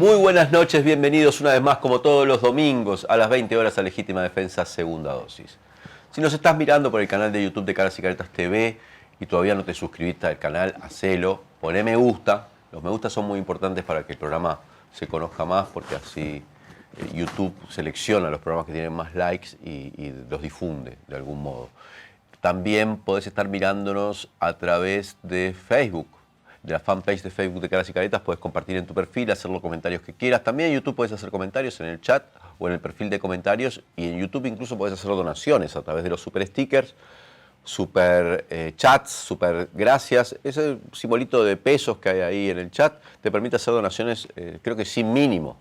Muy buenas noches, bienvenidos una vez más, como todos los domingos, a las 20 horas a Legítima Defensa, segunda dosis. Si nos estás mirando por el canal de YouTube de Caras y Caretas TV y todavía no te suscribiste al canal, hacelo, poné me gusta. Los me gusta son muy importantes para que el programa se conozca más, porque así YouTube selecciona los programas que tienen más likes y los difunde de algún modo. También podés estar mirándonos a través de Facebook, de la fanpage de Facebook de Caras y Caretas. Puedes compartir en tu perfil, hacer los comentarios que quieras. También en YouTube puedes hacer comentarios en el chat o en el perfil de comentarios. Y en YouTube incluso puedes hacer donaciones a través de los super stickers, super chats, super gracias. Ese simbolito de pesos que hay ahí en el chat te permite hacer donaciones, creo que sin mínimo.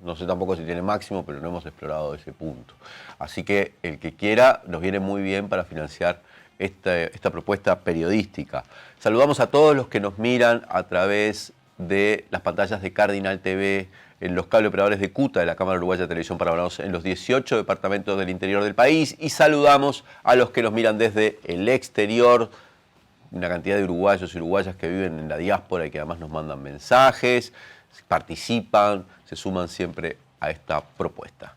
No sé tampoco si tiene máximo, pero no hemos explorado ese punto. Así que el que quiera nos viene muy bien para financiar esta propuesta periodística. Saludamos a todos los que nos miran a través de las pantallas de Cardinal TV, en los cable operadores de CUTA, de la Cámara Uruguaya de Televisión para Varones, en los 18 departamentos del interior del país. Y saludamos a los que nos miran desde el exterior, una cantidad de uruguayos y uruguayas que viven en la diáspora y que además nos mandan mensajes, participan, se suman siempre a esta propuesta.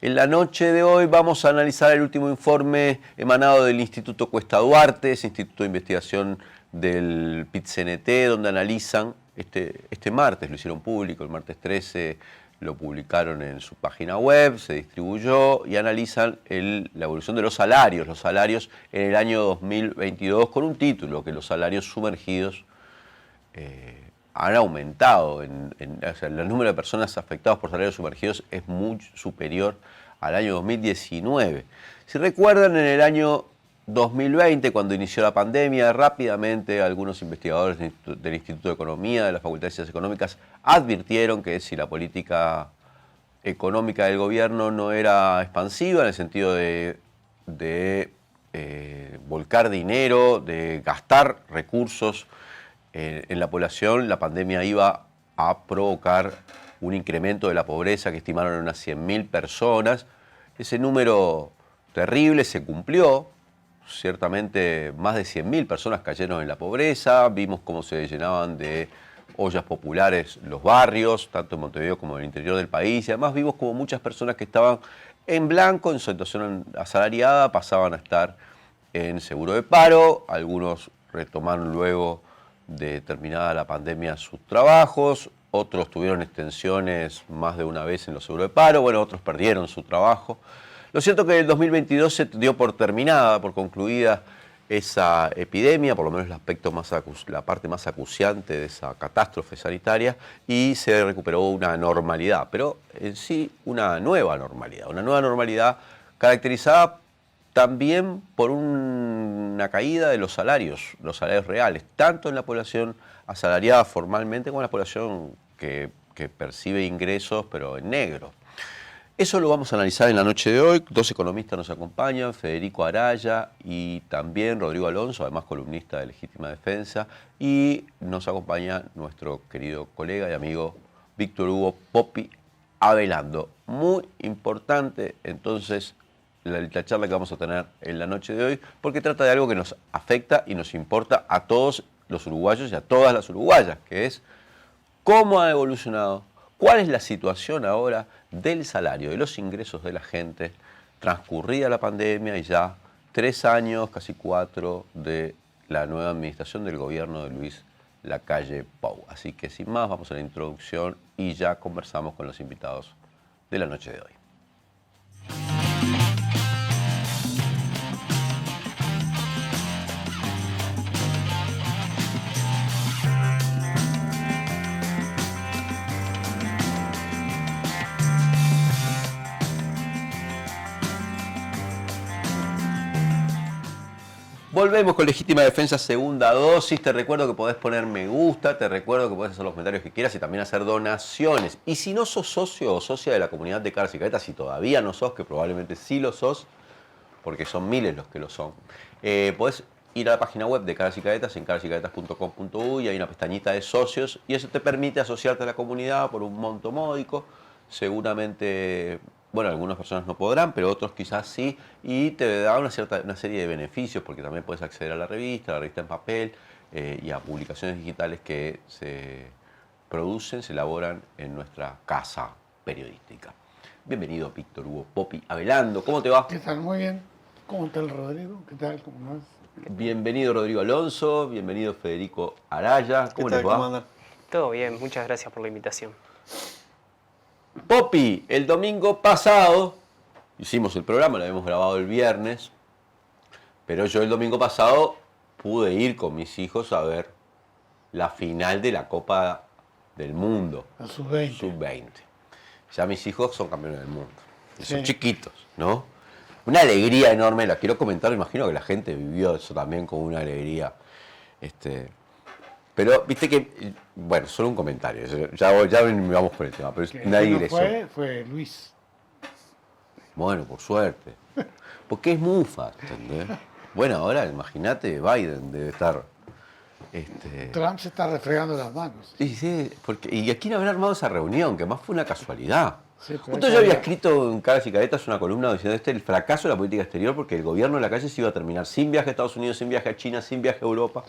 En la noche de hoy vamos a analizar el último informe emanado del Instituto Cuesta Duarte, ese Instituto de Investigación del PIT-CNT, donde analizan, este martes lo hicieron público, el martes 13 lo publicaron en su página web, se distribuyó y analizan la evolución de los salarios en el año 2022 con un título, que los salarios sumergidos han aumentado. O sea, el número de personas afectadas por salarios sumergidos es muy superior al año 2019. Si recuerdan, en el año 2020, cuando inició la pandemia, rápidamente algunos investigadores del Instituto de Economía, de la Facultad de Ciencias Económicas, advirtieron que si la política económica del gobierno no era expansiva, en el sentido de volcar dinero, de gastar recursos en la población, la pandemia iba a provocar un incremento de la pobreza que estimaron en unas 100.000 personas. Ese número terrible se cumplió. Ciertamente más de 100.000 personas cayeron en la pobreza. Vimos cómo se llenaban de ollas populares los barrios, tanto en Montevideo como en el interior del país. Y además vimos como muchas personas que estaban en blanco, en situación asalariada, pasaban a estar en seguro de paro. Algunos retomaron luego de terminada la pandemia sus trabajos, otros tuvieron extensiones más de una vez en los seguros de paro, bueno, otros perdieron su trabajo. Lo cierto es que en el 2022 se dio por terminada, por concluida esa epidemia, por lo menos la parte más acuciante de esa catástrofe sanitaria, y se recuperó una normalidad, pero en sí una nueva normalidad caracterizada también por una caída de los salarios reales, tanto en la población asalariada formalmente como en la población que percibe ingresos, pero en negro. Eso lo vamos a analizar en la noche de hoy. Dos economistas nos acompañan, Federico Araya y también Rodrigo Alonso, además columnista de Legítima Defensa, y nos acompaña nuestro querido colega y amigo Víctor Hugo Popi Avelando. Muy importante, entonces, la charla que vamos a tener en la noche de hoy, porque trata de algo que nos afecta y nos importa a todos los uruguayos y a todas las uruguayas, que es cómo ha evolucionado, cuál es la situación ahora del salario, de los ingresos de la gente, transcurrida la pandemia y ya 3 años, casi 4, de la nueva administración del gobierno de Luis Lacalle Pou. Así que sin más, vamos a la introducción y ya conversamos con los invitados de la noche de hoy. Volvemos con Legítima Defensa, segunda dosis. Te recuerdo que podés poner me gusta, te recuerdo que podés hacer los comentarios que quieras y también hacer donaciones. Y si no sos socio o socia de la comunidad de Caras y Caretas, si todavía no sos, que probablemente sí lo sos, porque son miles los que lo son, podés ir a la página web de Caras y Caretas en carasycaretas.com.uy y hay una pestañita de socios y eso te permite asociarte a la comunidad por un monto módico. Seguramente, bueno, algunas personas no podrán, pero otros quizás sí, y te da una serie de beneficios, porque también puedes acceder a la revista en papel y a publicaciones digitales que se producen, se elaboran en nuestra casa periodística. Bienvenido, Víctor Hugo Popi Avelando. ¿Cómo te va? ¿Qué tal? Muy bien. ¿Cómo está el Rodrigo? ¿Qué tal? ¿Cómo vas? Bienvenido, Rodrigo Alonso. Bienvenido, Federico Araya. ¿Qué ¿Cómo tal? les ¿Cómo va? andan? Todo bien, muchas gracias por la invitación. Popi, el domingo pasado hicimos el programa, lo habíamos grabado el viernes, pero yo el domingo pasado pude ir con mis hijos a ver la final de la Copa del Mundo. A sus 20. Sub-20. Ya mis hijos son campeones del mundo. Y son Sí. chiquitos, ¿no? Una alegría enorme, la quiero comentar, me imagino que la gente vivió eso también con una alegría. Pero, viste que, bueno, solo un comentario, ya vamos por el tema, pero es Que una el que no digresión. fue Luis. Bueno, por suerte. Porque es mufa, ¿entendés? Bueno, ahora imagínate, Biden debe estar. Trump se está refregando las manos. Sí, porque, ¿y a quién habrá armado esa reunión? Que más fue una casualidad. Sí, pero Justo esa yo había era- escrito en Caras y Caretas una columna diciendo el fracaso de la política exterior porque el gobierno de la calle se iba a terminar sin viaje a Estados Unidos, sin viaje a China, sin viaje a Europa.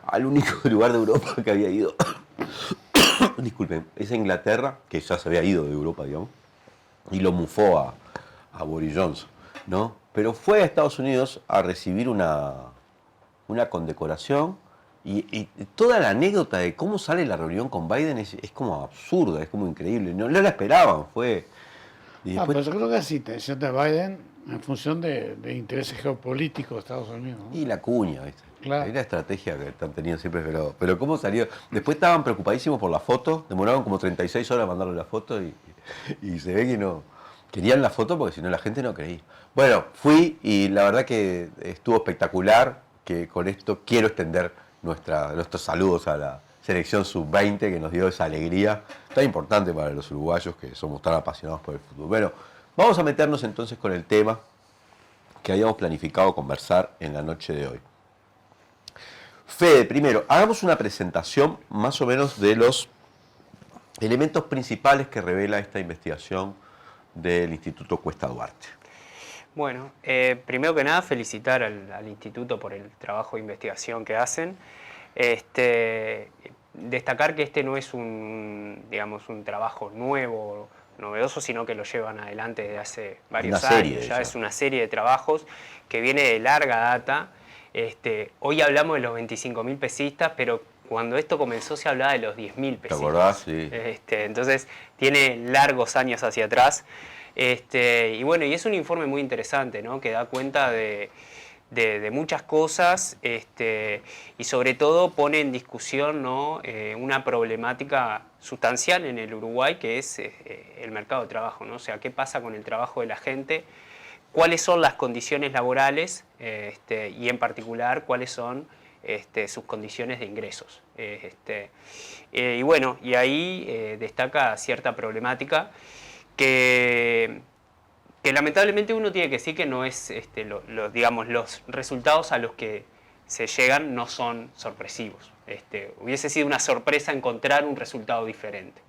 Al único lugar de Europa que había ido, disculpen, es a Inglaterra, que ya se había ido de Europa, digamos, y lo mufó a Boris Johnson, ¿no? Pero fue a Estados Unidos a recibir una condecoración y toda la anécdota de cómo sale la reunión con Biden es como absurda, es como increíble. No la esperaban, fue. Y Ah, pero después, yo creo que es intención de Biden en función de intereses geopolíticos de Estados Unidos, ¿no? y la cuña, ¿viste? Claro. Es la estrategia que han tenido siempre, pero cómo salió. Después estaban preocupadísimos por la foto, demoraron como 36 horas mandarle la foto y se ve que no. Querían la foto porque si no la gente no creía. Bueno, fui y la verdad que estuvo espectacular, que con esto quiero extender nuestros saludos a la selección sub-20 que nos dio esa alegría tan importante para los uruguayos que somos tan apasionados por el fútbol. Bueno, vamos a meternos entonces con el tema que habíamos planificado conversar en la noche de hoy. Fede, primero, hagamos una presentación más o menos de los elementos principales que revela esta investigación del Instituto Cuesta Duarte. Bueno, primero que nada felicitar al instituto por el trabajo de investigación que hacen. Destacar que este no es digamos, un trabajo nuevo, novedoso, sino que lo llevan adelante desde hace varios años. Ya es una serie de trabajos que viene de larga data. Hoy hablamos de los 25.000 pesistas, pero cuando esto comenzó se hablaba de los 10.000 pesistas. ¿Te acordás? Sí. Entonces tiene largos años hacia atrás. Y bueno, y es un informe muy interesante, ¿no? Que da cuenta de muchas cosas y sobre todo pone en discusión, ¿no? Una problemática sustancial en el Uruguay que es el mercado de trabajo, ¿no? O sea, qué pasa con el trabajo de la gente, cuáles son las condiciones laborales y en particular cuáles son sus condiciones de ingresos. Y bueno, y ahí destaca cierta problemática que lamentablemente uno tiene que decir que no es, digamos, los resultados a los que se llegan no son sorpresivos. Hubiese sido una sorpresa encontrar un resultado diferente.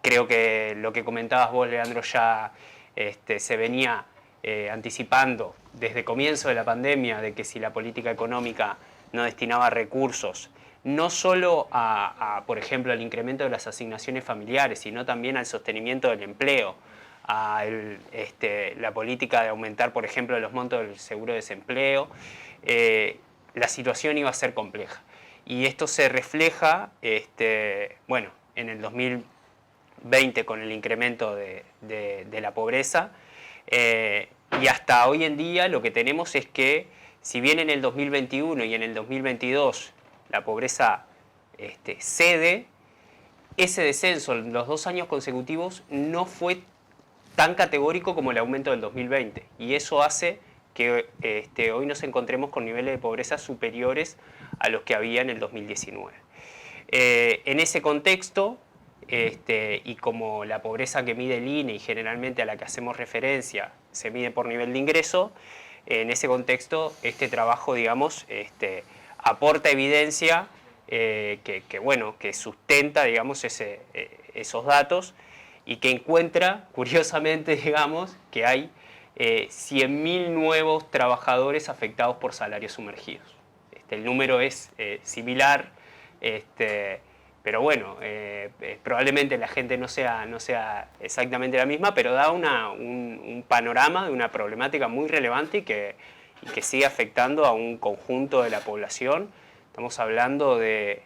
Creo que lo que comentabas vos, Leandro, ya se venía anticipando desde comienzo de la pandemia de que si la política económica no destinaba recursos no solo por ejemplo, al incremento de las asignaciones familiares, sino también al sostenimiento del empleo, a la política de aumentar, por ejemplo, los montos del seguro de desempleo, la situación iba a ser compleja. Y esto se refleja, bueno, en el 2020 con el incremento de la pobreza, y hasta hoy en día lo que tenemos es que, si bien en el 2021 y en el 2022 la pobreza cede, ese descenso en los 2 años consecutivos no fue tan categórico como el aumento del 2020. Y eso hace que hoy nos encontremos con niveles de pobreza superiores a los que había en el 2019. En ese contexto, y como la pobreza que mide el INE y generalmente a la que hacemos referencia se mide por nivel de ingreso, en ese contexto este trabajo, digamos, aporta evidencia bueno, que sustenta, digamos, esos datos y que encuentra, curiosamente, digamos, que hay 100.000 nuevos trabajadores afectados por salarios sumergidos. El número es similar Pero bueno, probablemente la gente no sea exactamente la misma, pero da un panorama de una problemática muy relevante y que sigue afectando a un conjunto de la población. Estamos hablando de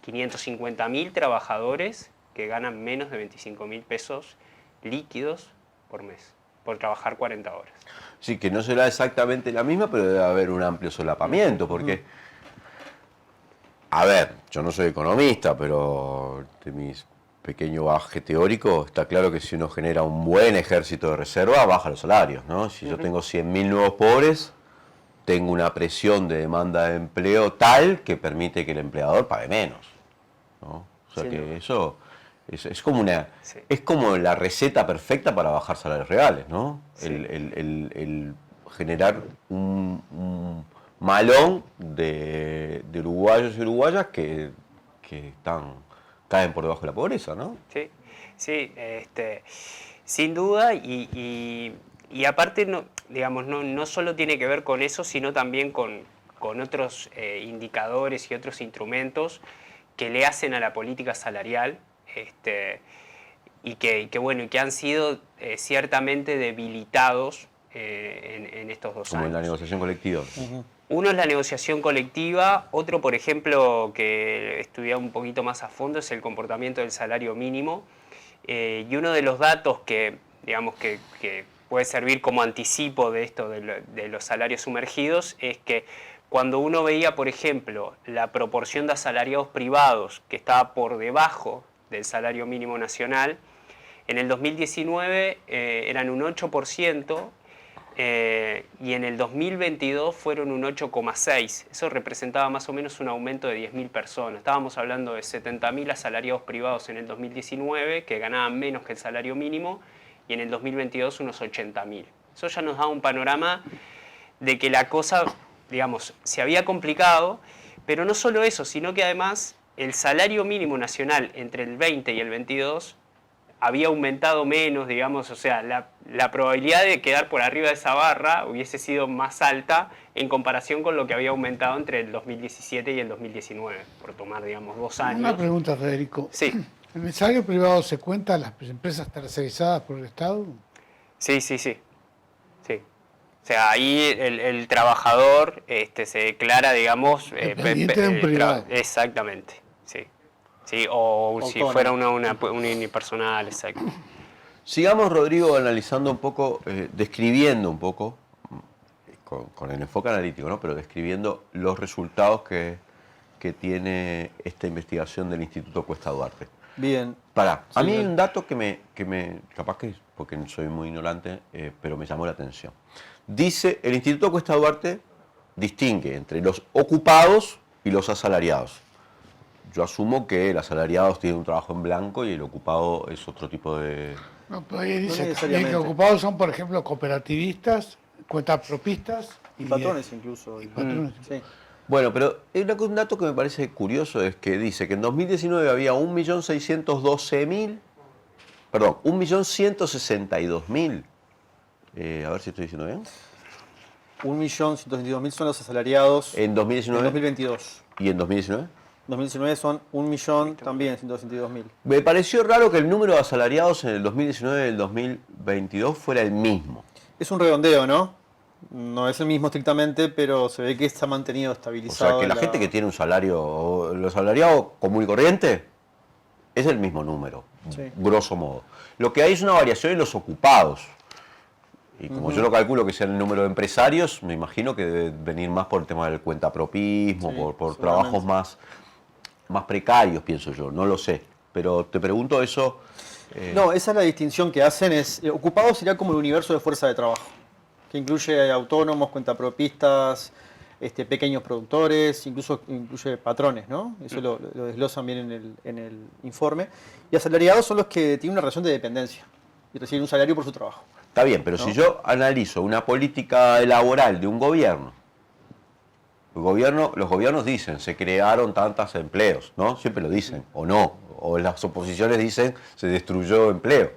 550.000 trabajadores que ganan menos de 25.000 pesos líquidos por mes, por trabajar 40 horas. Sí, que no será exactamente la misma, pero debe haber un amplio solapamiento, porque, a ver, yo no soy economista, pero de mis pequeño bagaje teórico, está claro que si uno genera un buen ejército de reserva, baja los salarios, ¿no? Si yo tengo 100.000 nuevos pobres, tengo una presión de demanda de empleo tal que permite que el empleador pague menos, ¿no? O sea que eso es como es como la receta perfecta para bajar salarios reales, ¿no? Sí. El generar un malón de uruguayos y uruguayas que caen por debajo de la pobreza, ¿no? Sí, sí, sin duda, y aparte no solo tiene que ver con eso, sino también con otros indicadores y otros instrumentos que le hacen a la política salarial, y que han sido ciertamente debilitados en estos 2 años. Como en la negociación colectiva. Uno es la negociación colectiva, otro, por ejemplo, que estudié un poquito más a fondo, es el comportamiento del salario mínimo. Y uno de los datos que puede servir como anticipo de esto de los salarios sumergidos es que cuando uno veía, por ejemplo, la proporción de asalariados privados que estaba por debajo del salario mínimo nacional, en el 2019 eran un 8%, y en el 2022 fueron un 8,6%. Eso representaba más o menos un aumento de 10.000 personas. Estábamos hablando de 70.000 asalariados privados en el 2019 que ganaban menos que el salario mínimo, y en el 2022 unos 80.000. Eso ya nos da un panorama de que la cosa, se había complicado, pero no solo eso, sino que además el salario mínimo nacional entre el 20 y el 22 había aumentado menos, o sea, la probabilidad de quedar por arriba de esa barra hubiese sido más alta en comparación con lo que había aumentado entre el 2017 y el 2019, por tomar, 2 años. Una pregunta, Federico. Sí. ¿En el salario privado se cuentan las empresas tercerizadas por el Estado? Sí. O sea, ahí el trabajador se declara, dependiente de un privado. Exactamente, sí. Sí, o autónomo. Si fuera un unipersonal, exacto. Sigamos, Rodrigo, analizando un poco, describiendo un poco, con el enfoque analítico, ¿no? Pero describiendo los resultados que tiene esta investigación del Instituto Cuesta Duarte. Bien. A mí hay un dato que me capaz que, porque soy muy ignorante, pero me llamó la atención. Dice, el Instituto Cuesta Duarte distingue entre los ocupados y los asalariados. Yo asumo que el asalariado tiene un trabajo en blanco y el ocupado es otro tipo de... No, pero ahí dice también que ocupados son, por ejemplo, cooperativistas, cuentapropistas y patrones incluso. Y patrones. Sí. Bueno, pero un dato que me parece curioso es que dice que en 2019 había 1.162.000, a ver si estoy diciendo bien. 1.162.000 son los asalariados en 2019. En 2022. ¿Y en 2019? 2019 son 1.000.000 también, 162.000. Me pareció raro que el número de asalariados en el 2019 y el 2022 fuera el mismo. Es un redondeo, ¿no? No es el mismo estrictamente, pero se ve que está mantenido estabilizado. O sea, que la gente que tiene un salario, los asalariados común y corriente, es el mismo número, sí, grosso modo. Lo que hay es una variación en los ocupados. Y como yo lo calculo que sea el número de empresarios, me imagino que debe venir más por el tema del cuentapropismo, sí, por trabajos más precarios, pienso yo, no lo sé. Pero te pregunto eso. No, esa es la distinción que hacen. Ocupado sería como el universo de fuerza de trabajo, que incluye autónomos, cuentapropistas, pequeños productores, incluye patrones, ¿no? Eso lo desglosan bien en el informe. Y asalariados son los que tienen una relación de dependencia y reciben un salario por su trabajo. Está bien, pero ¿no? Si yo analizo una política laboral de un gobierno, los gobiernos dicen, se crearon tantos empleos, ¿no? Siempre lo dicen, o no, o las oposiciones dicen, se destruyó empleo.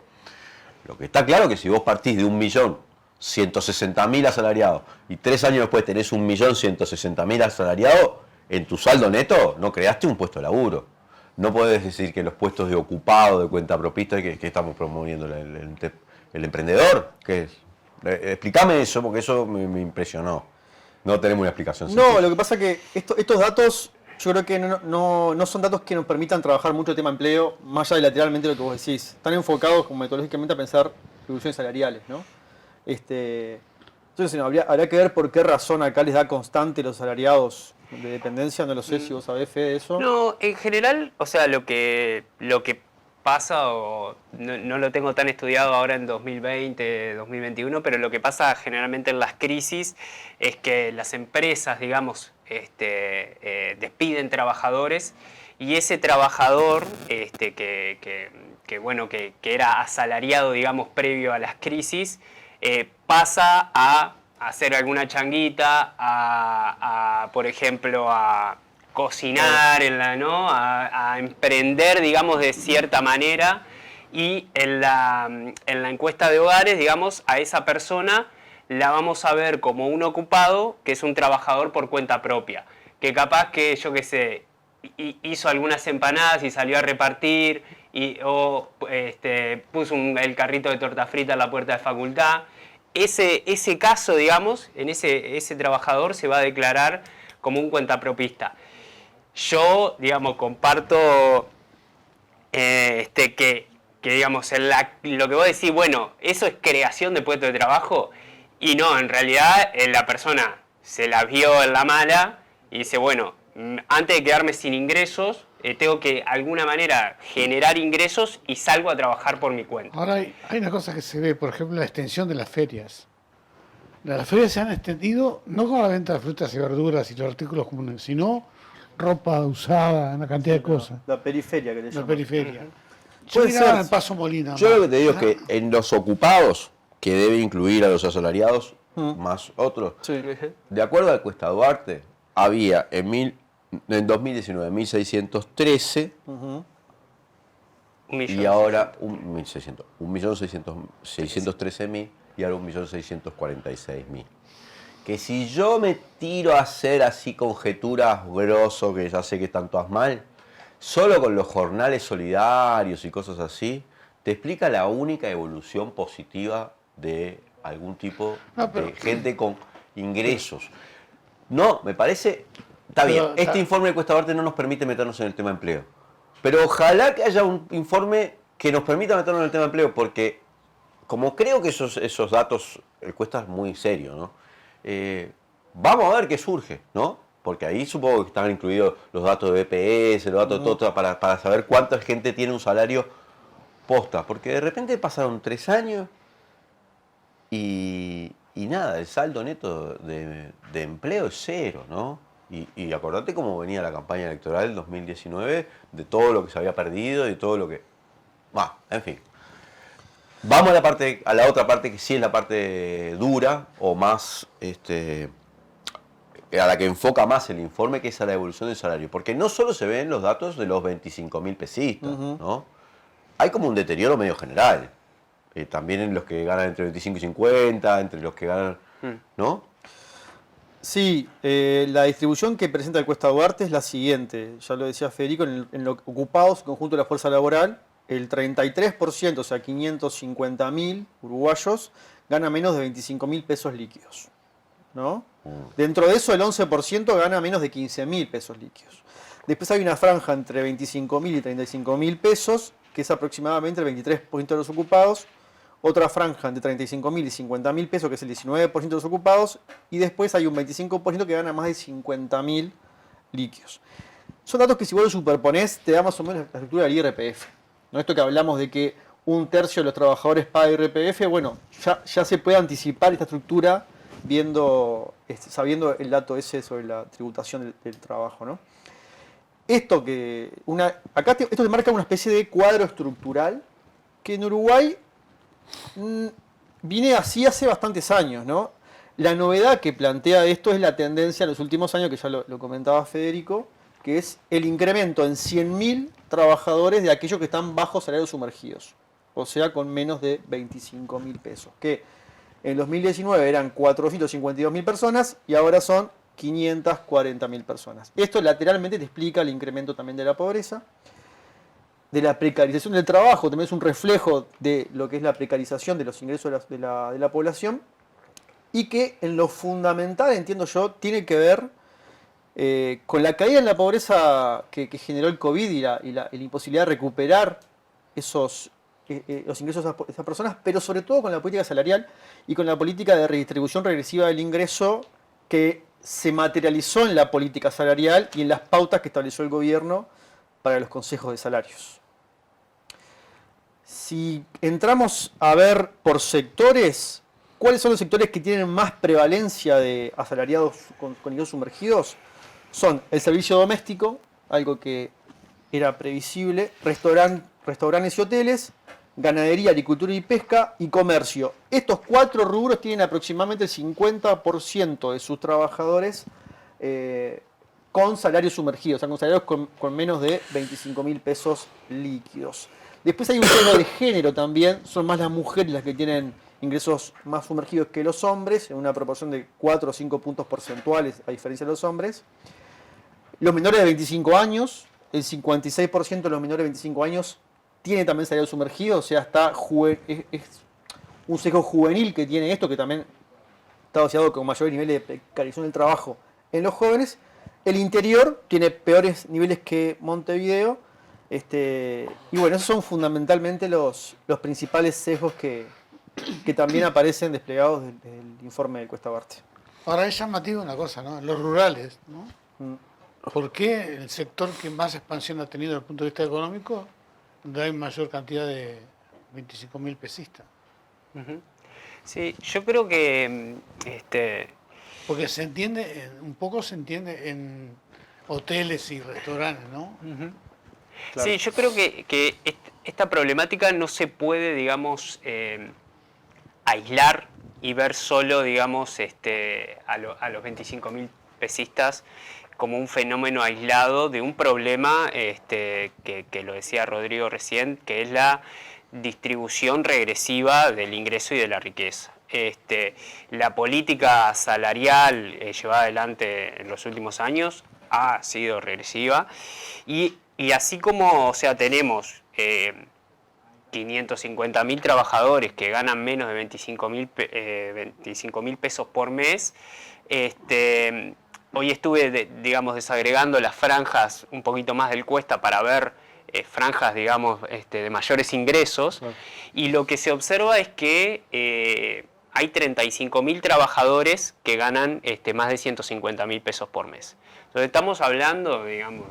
Lo que está claro es que si vos partís de 1.160.000 asalariados y 3 años después tenés 1.160.000 asalariados, en tu saldo neto no creaste un puesto de laburo. No podés decir que los puestos de ocupado, de cuentapropista, que estamos promoviendo el emprendedor. ¿Qué es? Explícame eso, porque eso me impresionó. No tenemos una explicación No, sencilla. lo que pasa es que estos datos, yo creo que no son datos que nos permitan trabajar mucho el tema empleo, más allá de lateralmente lo que vos decís. Están enfocados como metodológicamente a pensar reducciones salariales, ¿no? Entonces, habría que ver por qué razón acá les da constante los salariados de dependencia. No lo sé si vos sabés, Fede, de eso. No, en general, o sea, lo que pasa, o no lo tengo tan estudiado ahora en 2020, 2021, pero lo que pasa generalmente en las crisis es que las empresas, digamos, despiden trabajadores, y ese trabajador que era asalariado, digamos, previo a las crisis, pasa a hacer alguna changuita, por ejemplo, a cocinar, a emprender, digamos, de cierta manera, y en la encuesta de hogares, digamos, a esa persona la vamos a ver como un ocupado, que es un trabajador por cuenta propia, que capaz que, yo qué sé, hizo algunas empanadas y salió a repartir, o puso el carrito de torta frita en la puerta de facultad. Ese caso, digamos, en ese trabajador se va a declarar como un cuentapropista. Yo, digamos, comparto que digamos, lo que vos decís, bueno, eso es creación de puestos de trabajo, y no, en realidad la persona se la vio en la mala y dice, bueno, antes de quedarme sin ingresos, tengo que de alguna manera generar ingresos y salgo a trabajar por mi cuenta. Ahora hay una cosa que se ve, por ejemplo, la extensión de las ferias. Las ferias se han extendido no con la venta de frutas y verduras y los artículos comunes, sino ropa usada, una cantidad de cosas. La periferia que le La llaman. periferia. Yo Puede miraba ser. en el Paso Molina. Yo lo que te digo es que en los ocupados, que debe incluir a los asalariados, más otros, Sí. de acuerdo al Cuesta Duarte, había en 2019 1.613 Ujú. y ahora 1.613.000 y ahora 1.646.000. Que si yo me tiro a hacer así conjeturas grosso, que ya sé que están todas mal, solo con los jornales solidarios y cosas así, te explica la única evolución positiva de algún tipo de gente con ingresos. No, me parece... Está bien, Pero, este informe de Cuesta Duarte no nos permite meternos en el tema empleo. Pero ojalá que haya un informe que nos permita meternos en el tema empleo, porque como creo que esos datos, el Cuesta es muy serio, ¿no? Vamos a ver qué surge, ¿no? Porque ahí supongo que están incluidos los datos de BPS, los datos de todo, para saber cuánta gente tiene un salario posta. Porque de repente pasaron 3 años y nada, el saldo neto de empleo es 0, ¿no? Y acordate cómo venía la campaña electoral del 2019, de todo lo que se había perdido y todo lo que... en fin. Vamos a la otra parte que sí es la parte dura o más, a la que enfoca más el informe, que es a la evolución del salario. Porque no solo se ven los datos de los 25.000 pesistas, ¿no? Hay como un deterioro medio general. También en los que ganan entre 25 y 50, entre los que ganan, ¿no? Sí, la distribución que presenta el Cuesta Duarte es la siguiente. Ya lo decía Federico, en los ocupados, conjunto de la fuerza laboral, el 33%, o sea, 550.000 uruguayos, gana menos de 25.000 pesos líquidos, ¿no? Dentro de eso, el 11% gana menos de 15.000 pesos líquidos. Después hay una franja entre 25.000 y 35.000 pesos, que es aproximadamente el 23% de los ocupados. Otra franja entre 35.000 y 50.000 pesos, que es el 19% de los ocupados. Y después hay un 25% que gana más de 50.000 líquidos. Son datos que si vos los superponés, te da más o menos la estructura del IRPF. ¿No? Esto que hablamos de que 1/3 de los trabajadores paga IRPF, bueno, ya se puede anticipar esta estructura sabiendo el dato ese sobre la tributación del trabajo, ¿no? Esto te marca una especie de cuadro estructural que en Uruguay viene así hace bastantes años, ¿no? La novedad que plantea esto es la tendencia en los últimos años, que ya lo comentaba Federico, que es el incremento en 100.000 trabajadores de aquellos que están bajo salarios sumergidos, o sea, con menos de 25.000 pesos, que en 2019 eran 452.000 personas y ahora son 540.000 personas. Esto lateralmente te explica el incremento también de la pobreza. de la precarización del trabajo, también es un reflejo de lo que es la precarización de los ingresos de la población, y que en lo fundamental, entiendo yo, tiene que ver con la caída en la pobreza que generó el COVID y la imposibilidad de recuperar los ingresos de esas personas, pero sobre todo con la política salarial y con la política de redistribución regresiva del ingreso que se materializó en la política salarial y en las pautas que estableció el gobierno para los consejos de salarios. Si entramos a ver por sectores, ¿cuáles son los sectores que tienen más prevalencia de asalariados con ingresos sumergidos? Son el servicio doméstico, algo que era previsible, restaurantes y hoteles, ganadería, agricultura y pesca y comercio. Estos 4 rubros tienen aproximadamente el 50% de sus trabajadores con salarios sumergidos, o sea, con salarios con menos de 25.000 pesos líquidos. Después hay un tema de género también, son más las mujeres las que tienen ingresos más sumergidos que los hombres, en una proporción de 4 o 5 puntos porcentuales a diferencia de los hombres. Los menores de 25 años, el 56% de los menores de 25 años tiene también salario sumergido, o sea, es un sesgo juvenil que tiene esto, que también está asociado con mayores niveles de precarización del trabajo en los jóvenes. El interior tiene peores niveles que Montevideo, y bueno, esos son fundamentalmente los principales sesgos que también aparecen desplegados del informe de Cuesta Barte. Ahora es llamativo una cosa, ¿no? Los rurales, ¿no? ¿Por qué el sector que más expansión ha tenido desde el punto de vista económico, donde hay mayor cantidad de 25.000 pesistas? Sí, yo creo que Porque se entiende, un poco se entiende en hoteles y restaurantes, ¿no? Claro. Sí, yo creo que esta problemática no se puede, digamos, aislar y ver solo, digamos, a los 25.000 pesistas como un fenómeno aislado de un problema que lo decía Rodrigo recién, que es la distribución regresiva del ingreso y de la riqueza. La política salarial llevada adelante en los últimos años ha sido regresiva y así como, o sea, tenemos 550.000 trabajadores que ganan menos de 25.000 pesos por mes, hoy estuve, digamos, desagregando las franjas un poquito más del Cuesta para ver franjas, digamos, de mayores ingresos, y lo que se observa es que hay 35.000 trabajadores que ganan más de 150.000 pesos por mes. Entonces estamos hablando, digamos,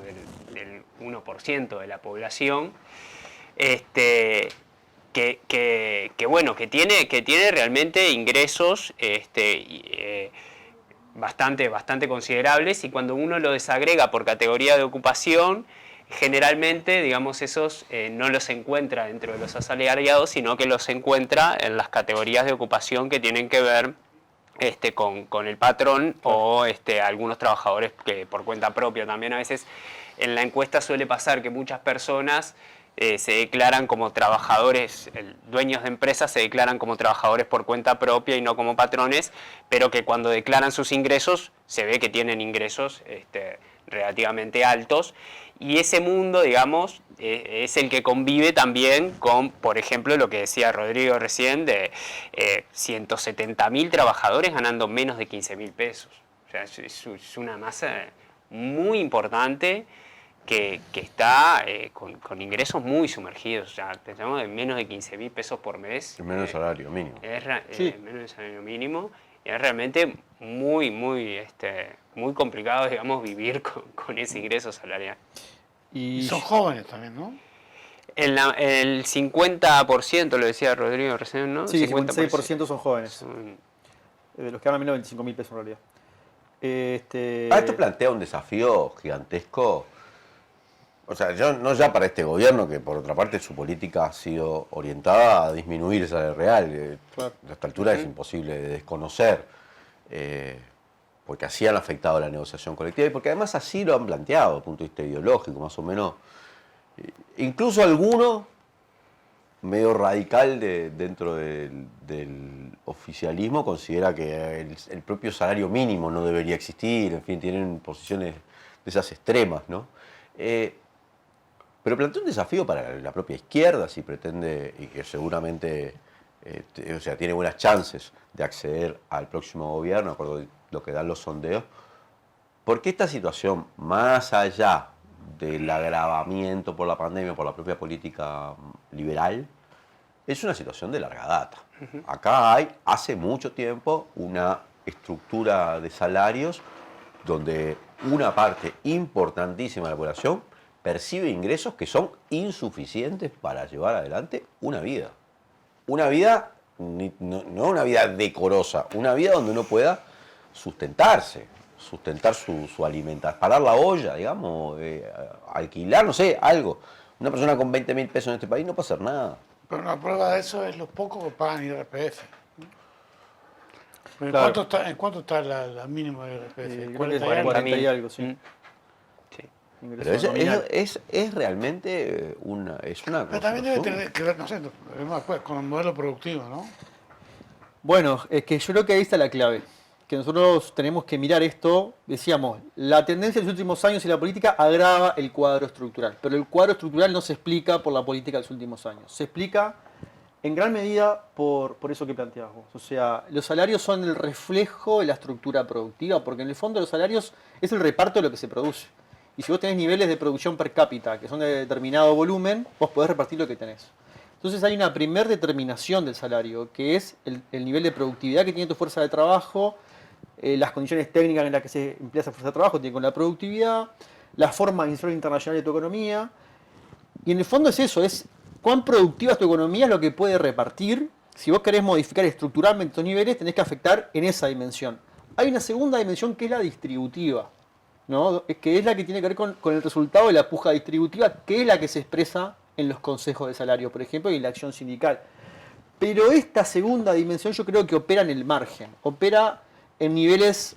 del 1% de la población, bueno, que tiene realmente ingresos bastante considerables, y cuando uno lo desagrega por categoría de ocupación, generalmente, digamos, esos no los encuentra dentro de los asalariados, sino que los encuentra en las categorías de ocupación que tienen que ver con el patrón o algunos trabajadores que por cuenta propia. También a veces en la encuesta suele pasar que muchas personas se declaran como trabajadores, dueños de empresas se declaran como trabajadores por cuenta propia y no como patrones, pero que cuando declaran sus ingresos se ve que tienen ingresos relativamente altos, y ese mundo, digamos, es el que convive también con, por ejemplo, lo que decía Rodrigo recién, de 170.000 trabajadores ganando menos de 15.000 pesos. O sea, es una masa muy importante que está con ingresos muy sumergidos. O sea, pensamos en menos de 15.000 pesos por mes. Menos del salario mínimo. Sí. Menos del salario mínimo. Y es realmente muy complicado, digamos, vivir con ese ingreso salarial. Y son jóvenes también, ¿no? El 50%, lo decía Rodrigo recién, ¿no? Sí, 56% son jóvenes. De los que ganan menos de 25.000 pesos en realidad. Esto plantea un desafío gigantesco. O sea, no ya para este gobierno, que por otra parte su política ha sido orientada a disminuir el salario real. Claro. A esta altura es imposible de desconocer, porque así han afectado la negociación colectiva y porque además así lo han planteado desde el punto de vista ideológico, más o menos. Incluso alguno medio radical dentro del oficialismo considera que el propio salario mínimo no debería existir, en fin, tienen posiciones de esas extremas, ¿no? pero plantea un desafío para la propia izquierda si pretende, y que seguramente o sea, tiene buenas chances de acceder al próximo gobierno, de acuerdo a lo que dan los sondeos, porque esta situación, más allá del agravamiento por la pandemia, por la propia política liberal, es una situación de larga data. Acá hay, hace mucho tiempo, una estructura de salarios donde una parte importantísima de la población percibe ingresos que son insuficientes para llevar adelante una vida. Una vida, no una vida decorosa, una vida donde uno pueda sustentarse, sustentar su alimentación, parar la olla, digamos, alquilar, no sé, algo. Una persona con 20.000 pesos en este país no puede hacer nada. Pero una prueba de eso es los pocos que pagan IRPF. Claro. ¿En cuánto está la mínima de IRPF? Creo que es 40 y algo. 40 y algo, sí. Sí. Ingreso Pero nominal. es realmente una Pero también debe construcción. tener que ver, no sé, después con el modelo productivo, ¿no? Bueno, es que yo creo que ahí está la clave. Que nosotros tenemos que mirar esto, decíamos, la tendencia de los últimos años y la política agrava el cuadro estructural, pero el cuadro estructural no se explica por la política de los últimos años, se explica en gran medida por eso que planteabas vos. O sea, los salarios son el reflejo de la estructura productiva, porque en el fondo los salarios es el reparto de lo que se produce. Y si vos tenés niveles de producción per cápita que son de determinado volumen, vos podés repartir lo que tenés. Entonces hay una primer determinación del salario, que es el nivel de productividad que tiene tu fuerza de trabajo, las condiciones técnicas en las que se emplea esa fuerza de trabajo, tiene con la productividad, la forma de inserción internacional de tu economía. Y en el fondo es eso, es cuán productiva es tu economía, es lo que puede repartir. Si vos querés modificar estructuralmente estos niveles, tenés que afectar en esa dimensión. Hay una segunda dimensión que es la distributiva, ¿no? Que es la que tiene que ver con el resultado de la puja distributiva, que es la que se expresa en los consejos de salario, por ejemplo, y en la acción sindical. Pero esta segunda dimensión yo creo que opera en el margen, opera en niveles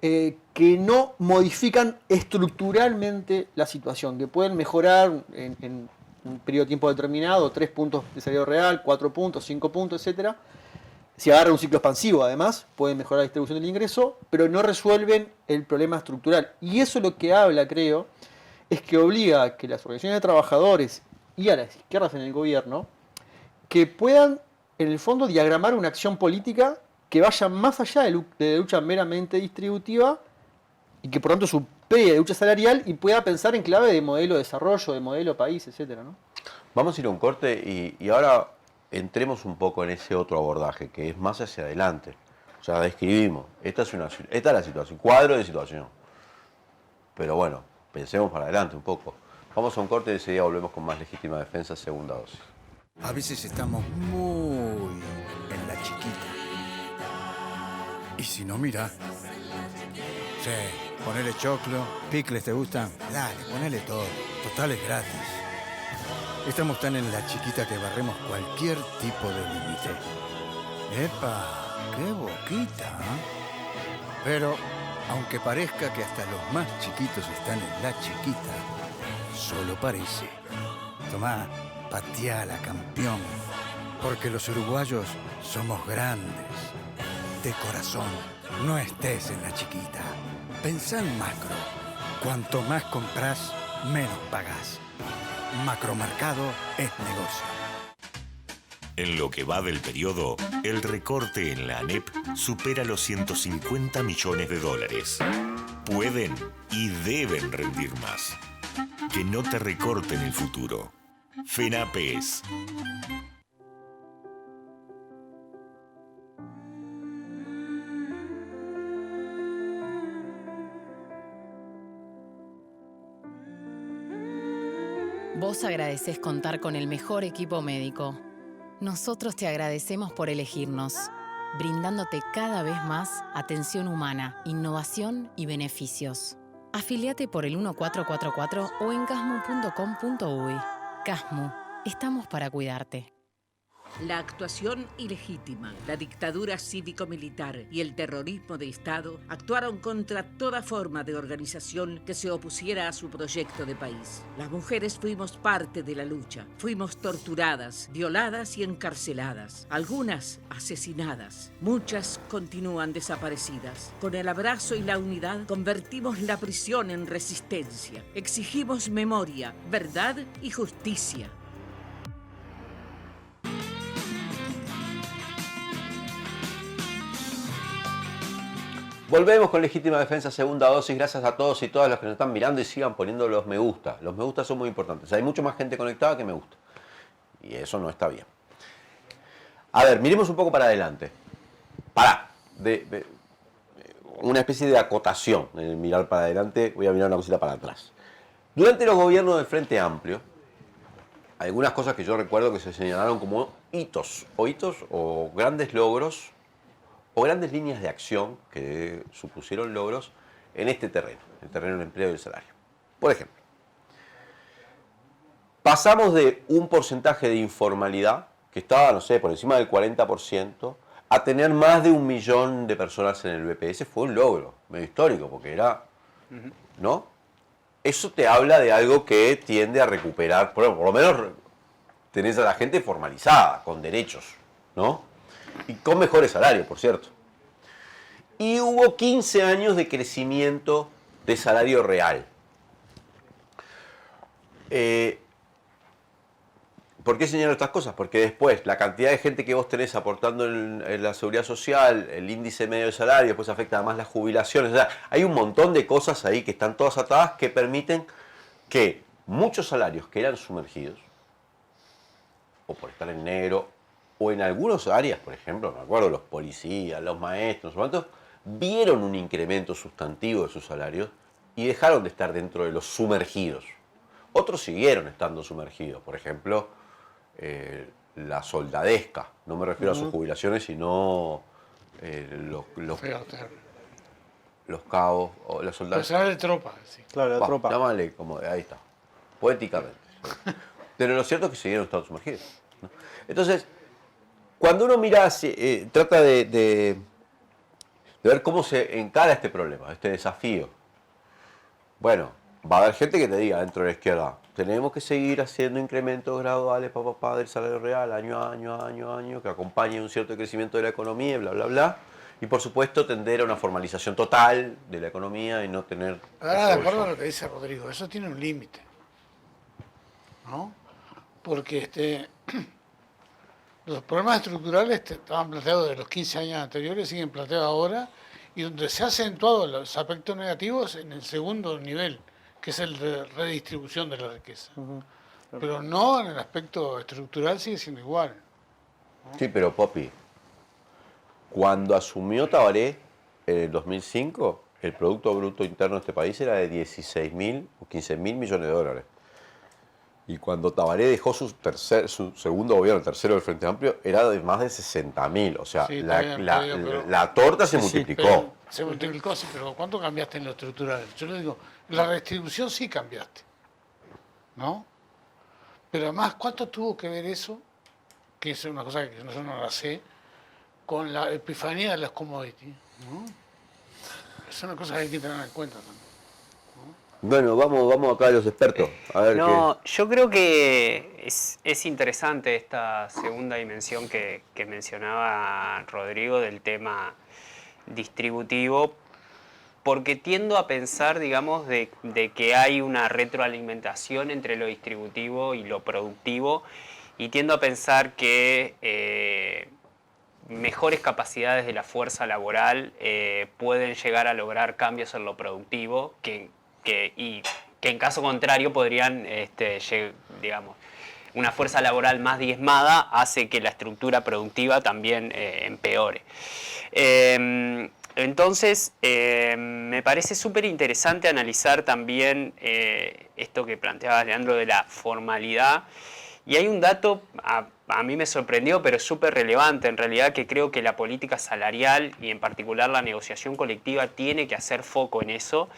que no modifican estructuralmente la situación, que pueden mejorar en un periodo de tiempo determinado, 3 puntos de salario real, 4 puntos, 5 puntos, etc. Si agarra un ciclo expansivo, además, pueden mejorar la distribución del ingreso, pero no resuelven el problema estructural. Y eso lo que habla, creo, es que obliga a que las organizaciones de trabajadores y a las izquierdas en el gobierno que puedan, en el fondo, diagramar una acción política que vaya más allá de la lucha meramente distributiva y que por tanto supere la lucha salarial y pueda pensar en clave de modelo de desarrollo, de modelo país, etcétera, ¿no? Vamos a ir a un corte y ahora entremos un poco en ese otro abordaje, que es más hacia adelante. O sea, describimos, esta es la situación, cuadro de situación. Pero bueno, pensemos para adelante un poco. Vamos a un corte y enseguida volvemos con más Legítima Defensa, segunda dosis. A veces estamos muy en la chiquita. Y si no, mira. Sí, ponele choclo, picles, ¿te gustan? Dale, ponele todo. Total es gratis. Estamos tan en la chiquita que barremos cualquier tipo de límite. ¡Epa! ¡Qué boquita! ¿Eh? Pero, aunque parezca que hasta los más chiquitos están en la chiquita, solo parece. Tomá, pateala, campeón. Porque los uruguayos somos grandes. De corazón, no estés en la chiquita. Pensá en macro. Cuanto más compras, menos pagás. Macromercado es negocio. En lo que va del periodo, el recorte en la ANEP supera los 150 millones de dólares. Pueden y deben rendir más. Que no te recorten el futuro. FENAPES. Vos agradecés contar con el mejor equipo médico. Nosotros te agradecemos por elegirnos, brindándote cada vez más atención humana, innovación y beneficios. Afiliate por el 1444 o en casmu.com.uy. Casmu, estamos para cuidarte. La actuación ilegítima, la dictadura cívico-militar y el terrorismo de Estado actuaron contra toda forma de organización que se opusiera a su proyecto de país. Las mujeres fuimos parte de la lucha. Fuimos torturadas, violadas y encarceladas. Algunas asesinadas. Muchas continúan desaparecidas. Con el abrazo y la unidad convertimos la prisión en resistencia. Exigimos memoria, verdad y justicia. Volvemos con Legítima Defensa Segunda Dosis. Gracias a todos y todas los que nos están mirando y sigan poniendo los me gusta. Los me gusta son muy importantes. Hay mucha más gente conectada que me gusta. Y eso no está bien. A ver, miremos un poco para adelante. Una especie de acotación en el mirar para adelante. Voy a mirar una cosita para atrás. Durante los gobiernos del Frente Amplio, algunas cosas que yo recuerdo que se señalaron como hitos o grandes logros o grandes líneas de acción que supusieron logros en este terreno, el terreno del empleo y el salario. Por ejemplo, pasamos de un porcentaje de informalidad que estaba, no sé, por encima del 40%, a tener más de 1 millón de personas en el BPS. Fue un logro medio histórico, porque era, ¿no? Eso te habla de algo que tiende a recuperar, por lo menos tenés a la gente formalizada, con derechos, ¿no? Y con mejores salarios, por cierto. Y hubo 15 años de crecimiento de salario real. ¿Por qué señalo estas cosas? Porque después la cantidad de gente que vos tenés aportando en la seguridad social, el índice medio de salario, después afecta además las jubilaciones. O sea, hay un montón de cosas ahí que están todas atadas que permiten que muchos salarios que eran sumergidos, o por estar en negro, o en algunas áreas, por ejemplo, me acuerdo, los policías, los maestros, ¿cuántos? Vieron un incremento sustantivo de sus salarios y dejaron de estar dentro de los sumergidos. Otros siguieron estando sumergidos, por ejemplo, la soldadesca. No me refiero a sus jubilaciones, sino los cabos, o la soldadesca. Personal de tropa, sí. Claro, la tropa. Llámale como, ahí está, poéticamente. Pero lo cierto es que siguieron estando sumergidos, ¿no? Entonces, cuando uno mira, trata de ver cómo se encara este problema, este desafío. Bueno, va a haber gente que te diga dentro de la izquierda, tenemos que seguir haciendo incrementos graduales del salario real, año a año, que acompañe un cierto crecimiento de la economía, bla, bla, bla. Y por supuesto tender a una formalización total de la economía y no tener... Ahora, de acuerdo a lo que dice Rodrigo, eso tiene un límite, ¿no? Porque los problemas estructurales estaban planteados de los 15 años anteriores, siguen planteados ahora, y donde se ha acentuado los aspectos negativos en el segundo nivel, que es el de redistribución de la riqueza. Pero no en el aspecto estructural, sigue siendo igual, ¿no? Sí, pero Popi, cuando asumió Tabaré en el 2005, el Producto Bruto Interno de este país era de 16.000 o 15.000 millones de dólares. Y cuando Tabaré dejó su segundo gobierno, el tercero del Frente Amplio, era de más de 60.000. O sea, Sí, la torta se multiplicó. Pero se multiplicó, sí, pero ¿cuánto cambiaste en lo estructural? Yo le digo, la redistribución sí cambiaste, ¿no? Pero además, ¿cuánto tuvo que ver eso? Que es una cosa que yo no la sé, con la epifanía de las commodities, ¿no? Es una cosa que hay que tener en cuenta también. Bueno, vamos acá a los expertos. A ver yo creo que es interesante esta segunda dimensión que mencionaba Rodrigo del tema distributivo, porque tiendo a pensar, digamos, de que hay una retroalimentación entre lo distributivo y lo productivo, y tiendo a pensar que mejores capacidades de la fuerza laboral pueden llegar a lograr cambios en lo productivo que en caso contrario podrían, digamos, una fuerza laboral más diezmada hace que la estructura productiva también empeore. Entonces, me parece súper interesante analizar también esto que planteaba Leandro de la formalidad. Y hay un dato, a mí me sorprendió, pero es súper relevante en realidad, que creo que la política salarial y en particular la negociación colectiva tiene que hacer foco en eso,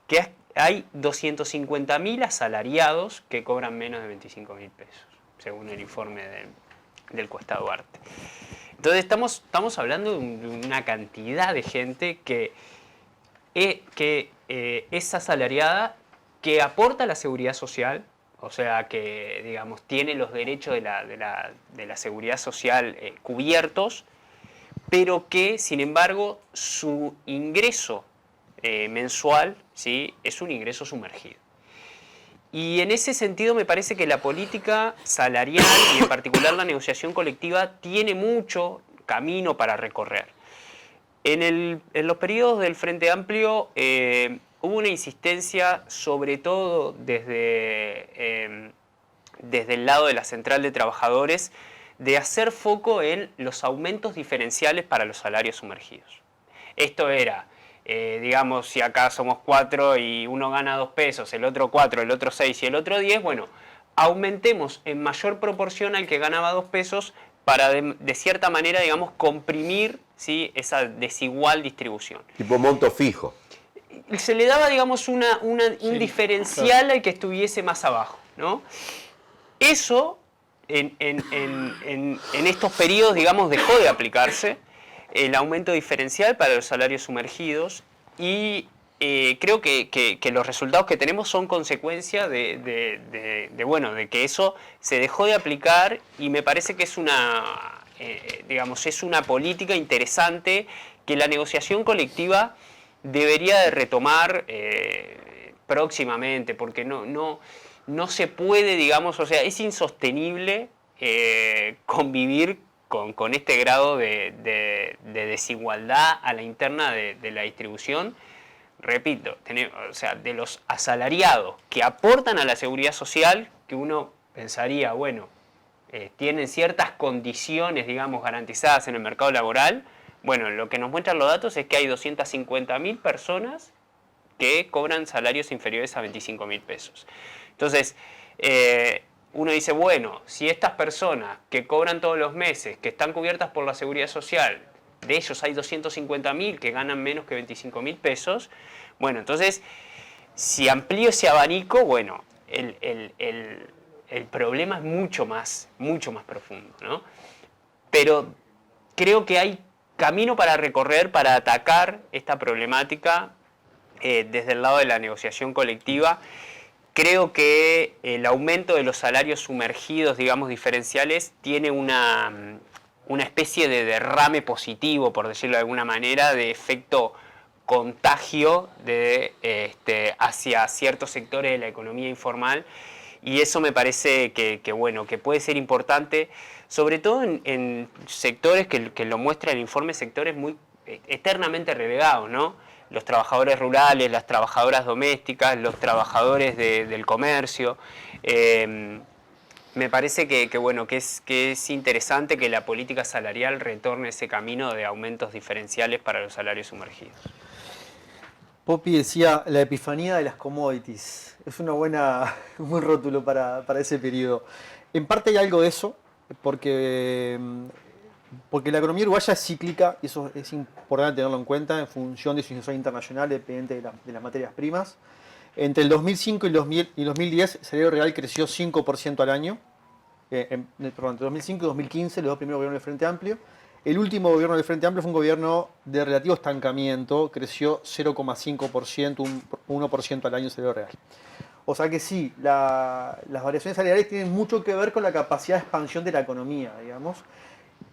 que hay 250.000 asalariados que cobran menos de 25.000 pesos, según el informe del Cuesta Duarte. Entonces estamos hablando de una cantidad de gente que es asalariada, que aporta a la seguridad social, o sea que, digamos, tiene los derechos de la seguridad social cubiertos, pero que, sin embargo, su ingreso mensual, ¿sí?, es un ingreso sumergido. Y en ese sentido me parece que la política salarial y en particular la negociación colectiva tiene mucho camino para recorrer. En los periodos del Frente Amplio hubo una insistencia, sobre todo desde el lado de la Central de Trabajadores, de hacer foco en los aumentos diferenciales para los salarios sumergidos. Esto era, digamos, si acá somos 4 y uno gana 2 pesos, el otro 4, el otro 6 y el otro 10, bueno, aumentemos en mayor proporción al que ganaba 2 pesos para, de cierta manera, digamos, comprimir, ¿sí?, esa desigual distribución. Tipo monto fijo. Se le daba, digamos, un diferencial al que estuviese más abajo, ¿no? Eso, en estos periodos, digamos, dejó de aplicarse, el aumento diferencial para los salarios sumergidos, y creo que los resultados que tenemos son consecuencia de que eso se dejó de aplicar, y me parece que es es una política interesante que la negociación colectiva debería de retomar próximamente, porque no se puede, digamos, o sea, es insostenible convivir con este grado de desigualdad a la interna de la distribución. Repito, o sea, de los asalariados que aportan a la seguridad social, que uno pensaría, bueno, tienen ciertas condiciones, digamos, garantizadas en el mercado laboral. Bueno, lo que nos muestran los datos es que hay 250.000 personas que cobran salarios inferiores a 25.000 pesos. Entonces, uno dice, bueno, si estas personas que cobran todos los meses, que están cubiertas por la seguridad social, de ellos hay 250.000 que ganan menos que 25.000 pesos, bueno, entonces, si amplío ese abanico, bueno, el problema es mucho más profundo, ¿no? Pero creo que hay camino para recorrer para atacar esta problemática desde el lado de la negociación colectiva. Creo que el aumento de los salarios sumergidos, digamos, diferenciales, tiene una especie de derrame positivo, por decirlo de alguna manera, de efecto contagio hacia ciertos sectores de la economía informal, y eso me parece que puede ser importante, sobre todo en sectores que lo muestra el informe, sectores muy eternamente relegados, ¿no? Los trabajadores rurales, las trabajadoras domésticas, los trabajadores del comercio. Me parece que es interesante que la política salarial retorne ese camino de aumentos diferenciales para los salarios sumergidos. Popi decía la epifanía de las commodities. Es un buen rótulo para ese periodo. En parte hay algo de eso, porque la economía uruguaya es cíclica, y eso es importante tenerlo en cuenta en función de su situación internacional dependiente de las materias primas. Entre el 2005 y 2010 el salario real creció 5% al año. Entre 2005 y 2015, los dos primeros gobiernos del Frente Amplio. El último gobierno del Frente Amplio fue un gobierno de relativo estancamiento, creció 0,5%, 1% al año el salario real. O sea que sí, las variaciones salariales tienen mucho que ver con la capacidad de expansión de la economía, digamos.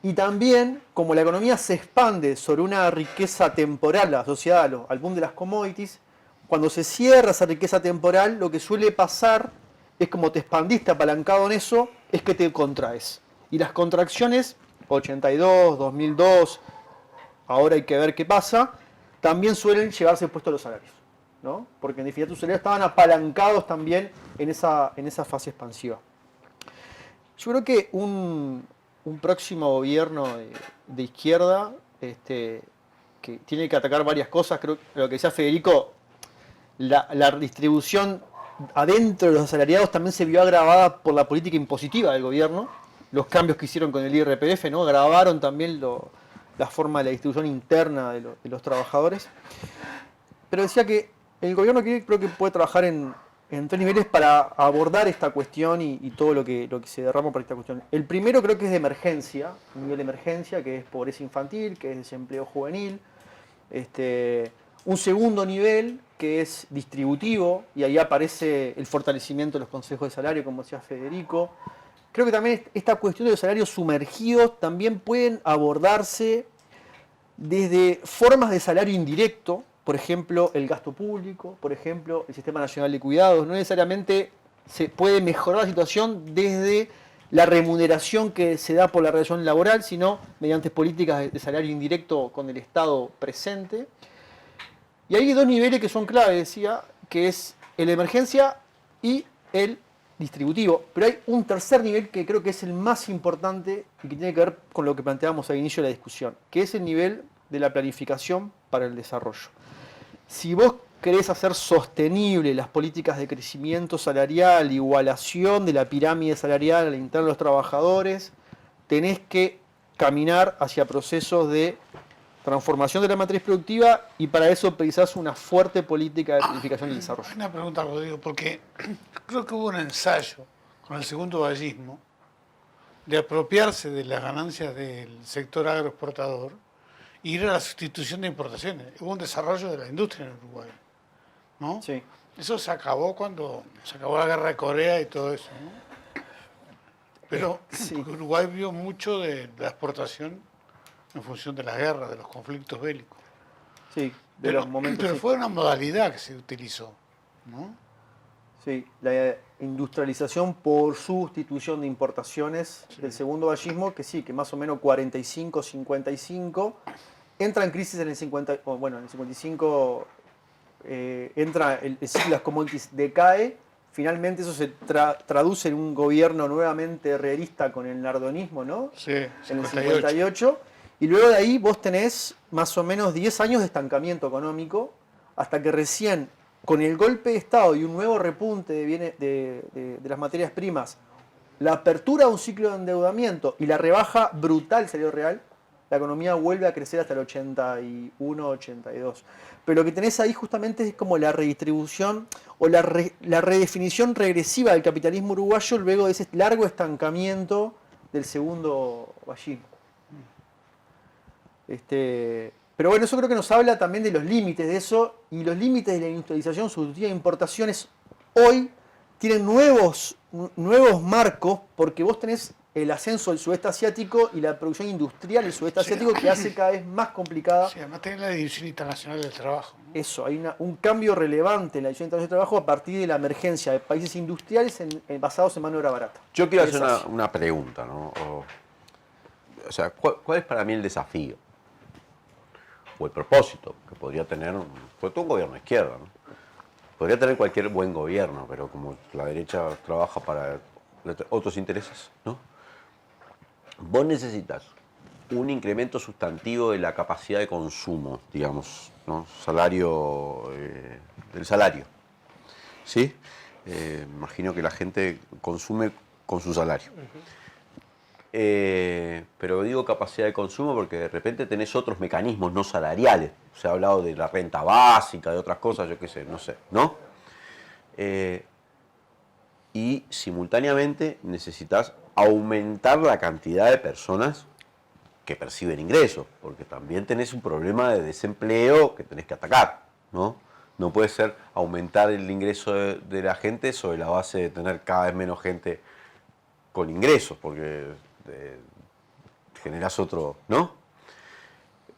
Y también, como la economía se expande sobre una riqueza temporal asociada al boom de las commodities, cuando se cierra esa riqueza temporal, lo que suele pasar es, como te expandiste apalancado en eso, es que te contraes. Y las contracciones, 82, 2002, ahora hay que ver qué pasa, también suelen llevarse puestos los salarios, ¿no? Porque en definitiva tus salarios estaban apalancados también en esa fase expansiva. Yo creo que un próximo gobierno de izquierda que tiene que atacar varias cosas, creo que lo que decía Federico, la distribución adentro de los asalariados también se vio agravada por la política impositiva del gobierno, los cambios que hicieron con el IRPF, ¿no? Agravaron también la forma de la distribución interna de los trabajadores. Pero decía que el gobierno creo que puede trabajar en en 3 niveles para abordar esta cuestión y todo lo que se derrama por esta cuestión. El primero creo que es de emergencia, un nivel de emergencia, que es pobreza infantil, que es desempleo juvenil. Un segundo nivel que es distributivo, y ahí aparece el fortalecimiento de los consejos de salario, como decía Federico. Creo que también esta cuestión de los salarios sumergidos también pueden abordarse desde formas de salario indirecto, por ejemplo, el gasto público, por ejemplo, el Sistema Nacional de Cuidados. No necesariamente se puede mejorar la situación desde la remuneración que se da por la relación laboral, sino mediante políticas de salario indirecto con el Estado presente. Y hay 2 niveles que son clave, decía, que es el de emergencia y el distributivo. Pero hay un tercer nivel que creo que es el más importante y que tiene que ver con lo que planteábamos al inicio de la discusión, que es el nivel de la planificación para el desarrollo. Si vos querés hacer sostenible las políticas de crecimiento salarial, igualación de la pirámide salarial a la interna de los trabajadores, tenés que caminar hacia procesos de transformación de la matriz productiva y para eso precisás una fuerte política de planificación y desarrollo. Una pregunta, Rodrigo, porque creo que hubo un ensayo con el segundo vallismo de apropiarse de las ganancias del sector agroexportador e ir a la sustitución de importaciones. Hubo un desarrollo de la industria en Uruguay, ¿no? Sí. Eso se acabó cuando se acabó la guerra de Corea y todo eso, ¿no? Pero Sí. Uruguay vio mucho de la exportación en función de las guerras, de los conflictos bélicos. Sí, de los momentos. Pero Sí. fue una modalidad que se utilizó, ¿no? Sí, la industrialización por sustitución de importaciones del segundo vallismo, que sí, que más o menos 45, 55, entra en crisis en el 50, bueno, en el 55 entra el ciclo de las commodities, decae, finalmente eso se traduce en un gobierno nuevamente herrerista con el nardonismo, ¿no? Sí, En el 58. 58, y luego de ahí vos tenés más o menos 10 años de estancamiento económico, hasta que recién, con el golpe de Estado y un nuevo repunte de las materias primas, la apertura de un ciclo de endeudamiento y la rebaja brutal del salario real, la economía vuelve a crecer hasta el 81, 82. Pero lo que tenés ahí justamente es como la redistribución o la redefinición regresiva del capitalismo uruguayo luego de ese largo estancamiento del segundo vallismo. Pero bueno, eso creo que nos habla también de los límites de eso, y los límites de la industrialización sustitutiva de importaciones hoy tienen nuevos marcos, porque vos tenés el ascenso del sudeste asiático y la producción industrial del sudeste asiático que hace cada vez más complicada. Sí, además tenés la División Internacional del Trabajo, ¿no? Eso, hay un cambio relevante en la División Internacional del Trabajo a partir de la emergencia de países industriales basados en mano de obra barata. Yo quiero Es hacer así. una pregunta, ¿no? O sea, ¿cuál es para mí el desafío? O el propósito que podría tener, sobre todo un gobierno de izquierda, ¿no? Podría tener cualquier buen gobierno, pero como la derecha trabaja para otros intereses, ¿no? Vos necesitas un incremento sustantivo de la capacidad de consumo, digamos, ¿no? Del salario, ¿sí? Imagino que la gente consume con su salario. Pero digo capacidad de consumo porque de repente tenés otros mecanismos no salariales. Se ha hablado de la renta básica, de otras cosas, yo qué sé, no sé, ¿no? Y simultáneamente necesitas aumentar la cantidad de personas que perciben ingresos, porque también tenés un problema de desempleo que tenés que atacar, ¿no? No puede ser aumentar el ingreso de la gente sobre la base de tener cada vez menos gente con ingresos, porque generás otro, ¿no?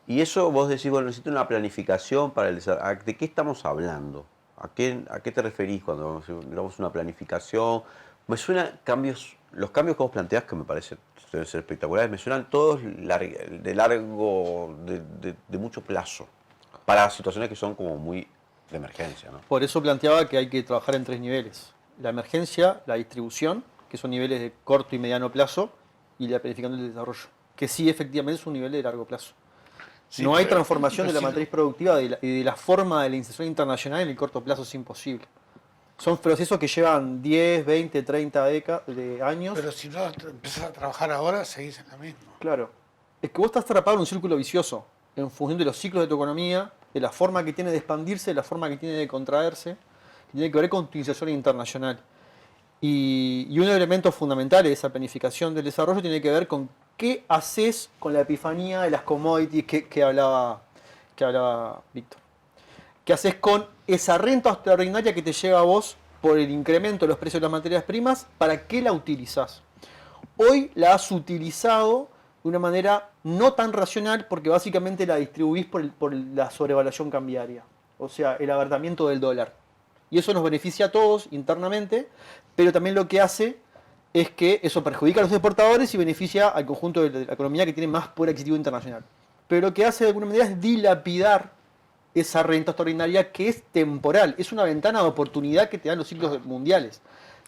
Y eso vos decís, bueno, necesito una planificación para el desarrollo. ¿De qué estamos hablando? ¿A qué te referís cuando hablamos una planificación? Me suenan los cambios que vos planteás, que me parecen deben ser espectaculares, me suenan todos de mucho plazo, para situaciones que son como muy de emergencia, ¿no? Por eso planteaba que hay que trabajar en 3 niveles. La emergencia, la distribución, que son niveles de corto y mediano plazo, y la planificación del desarrollo, que sí efectivamente es un nivel de largo plazo. Sí, no hay pero- transformación de la pero sí- matriz productiva y de la forma de la inserción internacional en el corto plazo, es imposible. Son procesos que llevan 10, 20, 30 de años. Pero si no empezás a trabajar ahora, seguís en la misma. Claro. Es que vos estás atrapado en un círculo vicioso, en función de los ciclos de tu economía, de la forma que tiene de expandirse, de la forma que tiene de contraerse. que tiene que ver con tu inserción internacional. Y un elemento fundamental de esa planificación del desarrollo tiene que ver con qué haces con la epifanía de las commodities que hablaba Víctor. ¿Qué haces con esa renta extraordinaria que te llega a vos por el incremento de los precios de las materias primas? ¿Para qué la utilizás? Hoy la has utilizado de una manera no tan racional porque básicamente la distribuís por la sobrevaluación cambiaria, o sea, el abaratamiento del dólar. Y eso nos beneficia a todos internamente, pero también lo que hace es que eso perjudica a los exportadores y beneficia al conjunto de la economía que tiene más poder adquisitivo internacional. Pero lo que hace de alguna manera es dilapidar esa renta extraordinaria que es temporal, es una ventana de oportunidad que te dan los ciclos mundiales.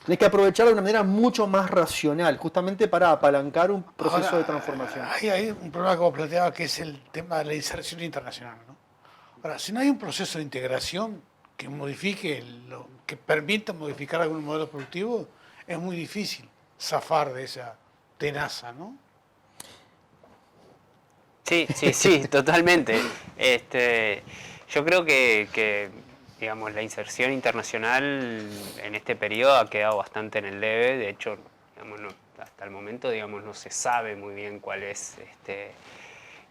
Tenés que aprovecharla de una manera mucho más racional, justamente para apalancar un proceso de transformación. Hay un problema que vos planteabas que es el tema de la inserción internacional, ¿no? Ahora, si no hay un proceso de integración que modifique, que permita modificar algún modelo productivo, es muy difícil zafar de esa tenaza, ¿no? Sí, totalmente. Yo creo que digamos, la inserción internacional en este periodo ha quedado bastante en el debe. De hecho, digamos, hasta el momento, digamos, no se sabe muy bien cuál es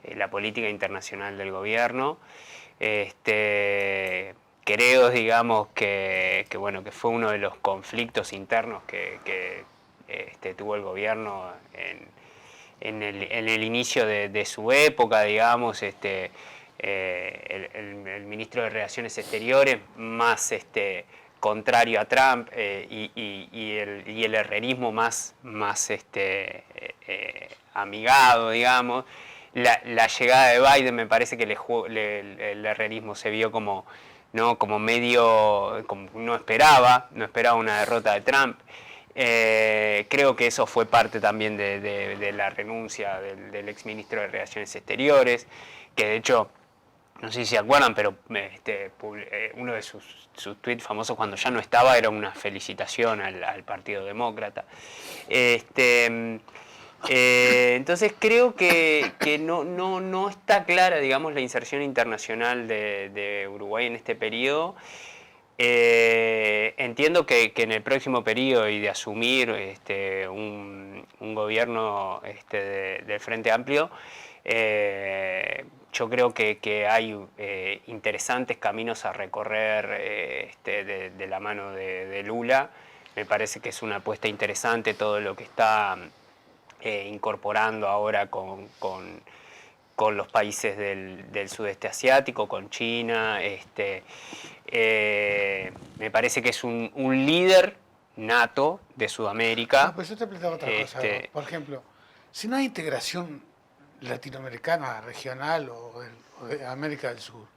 la política internacional del gobierno. Creo, digamos, que fue uno de los conflictos internos que tuvo el gobierno en el inicio de su época, digamos, el ministro de Relaciones Exteriores más contrario a Trump y el herrerismo más amigado, digamos. La llegada de Biden me parece que el herrerismo se vio como medio, como no esperaba una derrota de Trump. Creo que eso fue parte también de la renuncia del exministro de Relaciones Exteriores, que de hecho, no sé si se acuerdan, pero uno de sus tweets famosos cuando ya no estaba era una felicitación al Partido Demócrata. Entonces creo que no está clara, digamos, la inserción internacional de Uruguay en este periodo. Entiendo que en el próximo periodo y de asumir un gobierno del Frente Amplio, yo creo que hay interesantes caminos a recorrer de la mano de Lula. Me parece que es una apuesta interesante todo lo que está incorporando ahora con los países del sudeste asiático, con China. Me parece que es un líder nato de Sudamérica. Pues yo te planteaba otra cosa. Por ejemplo, si no hay integración latinoamericana, regional o de América del Sur,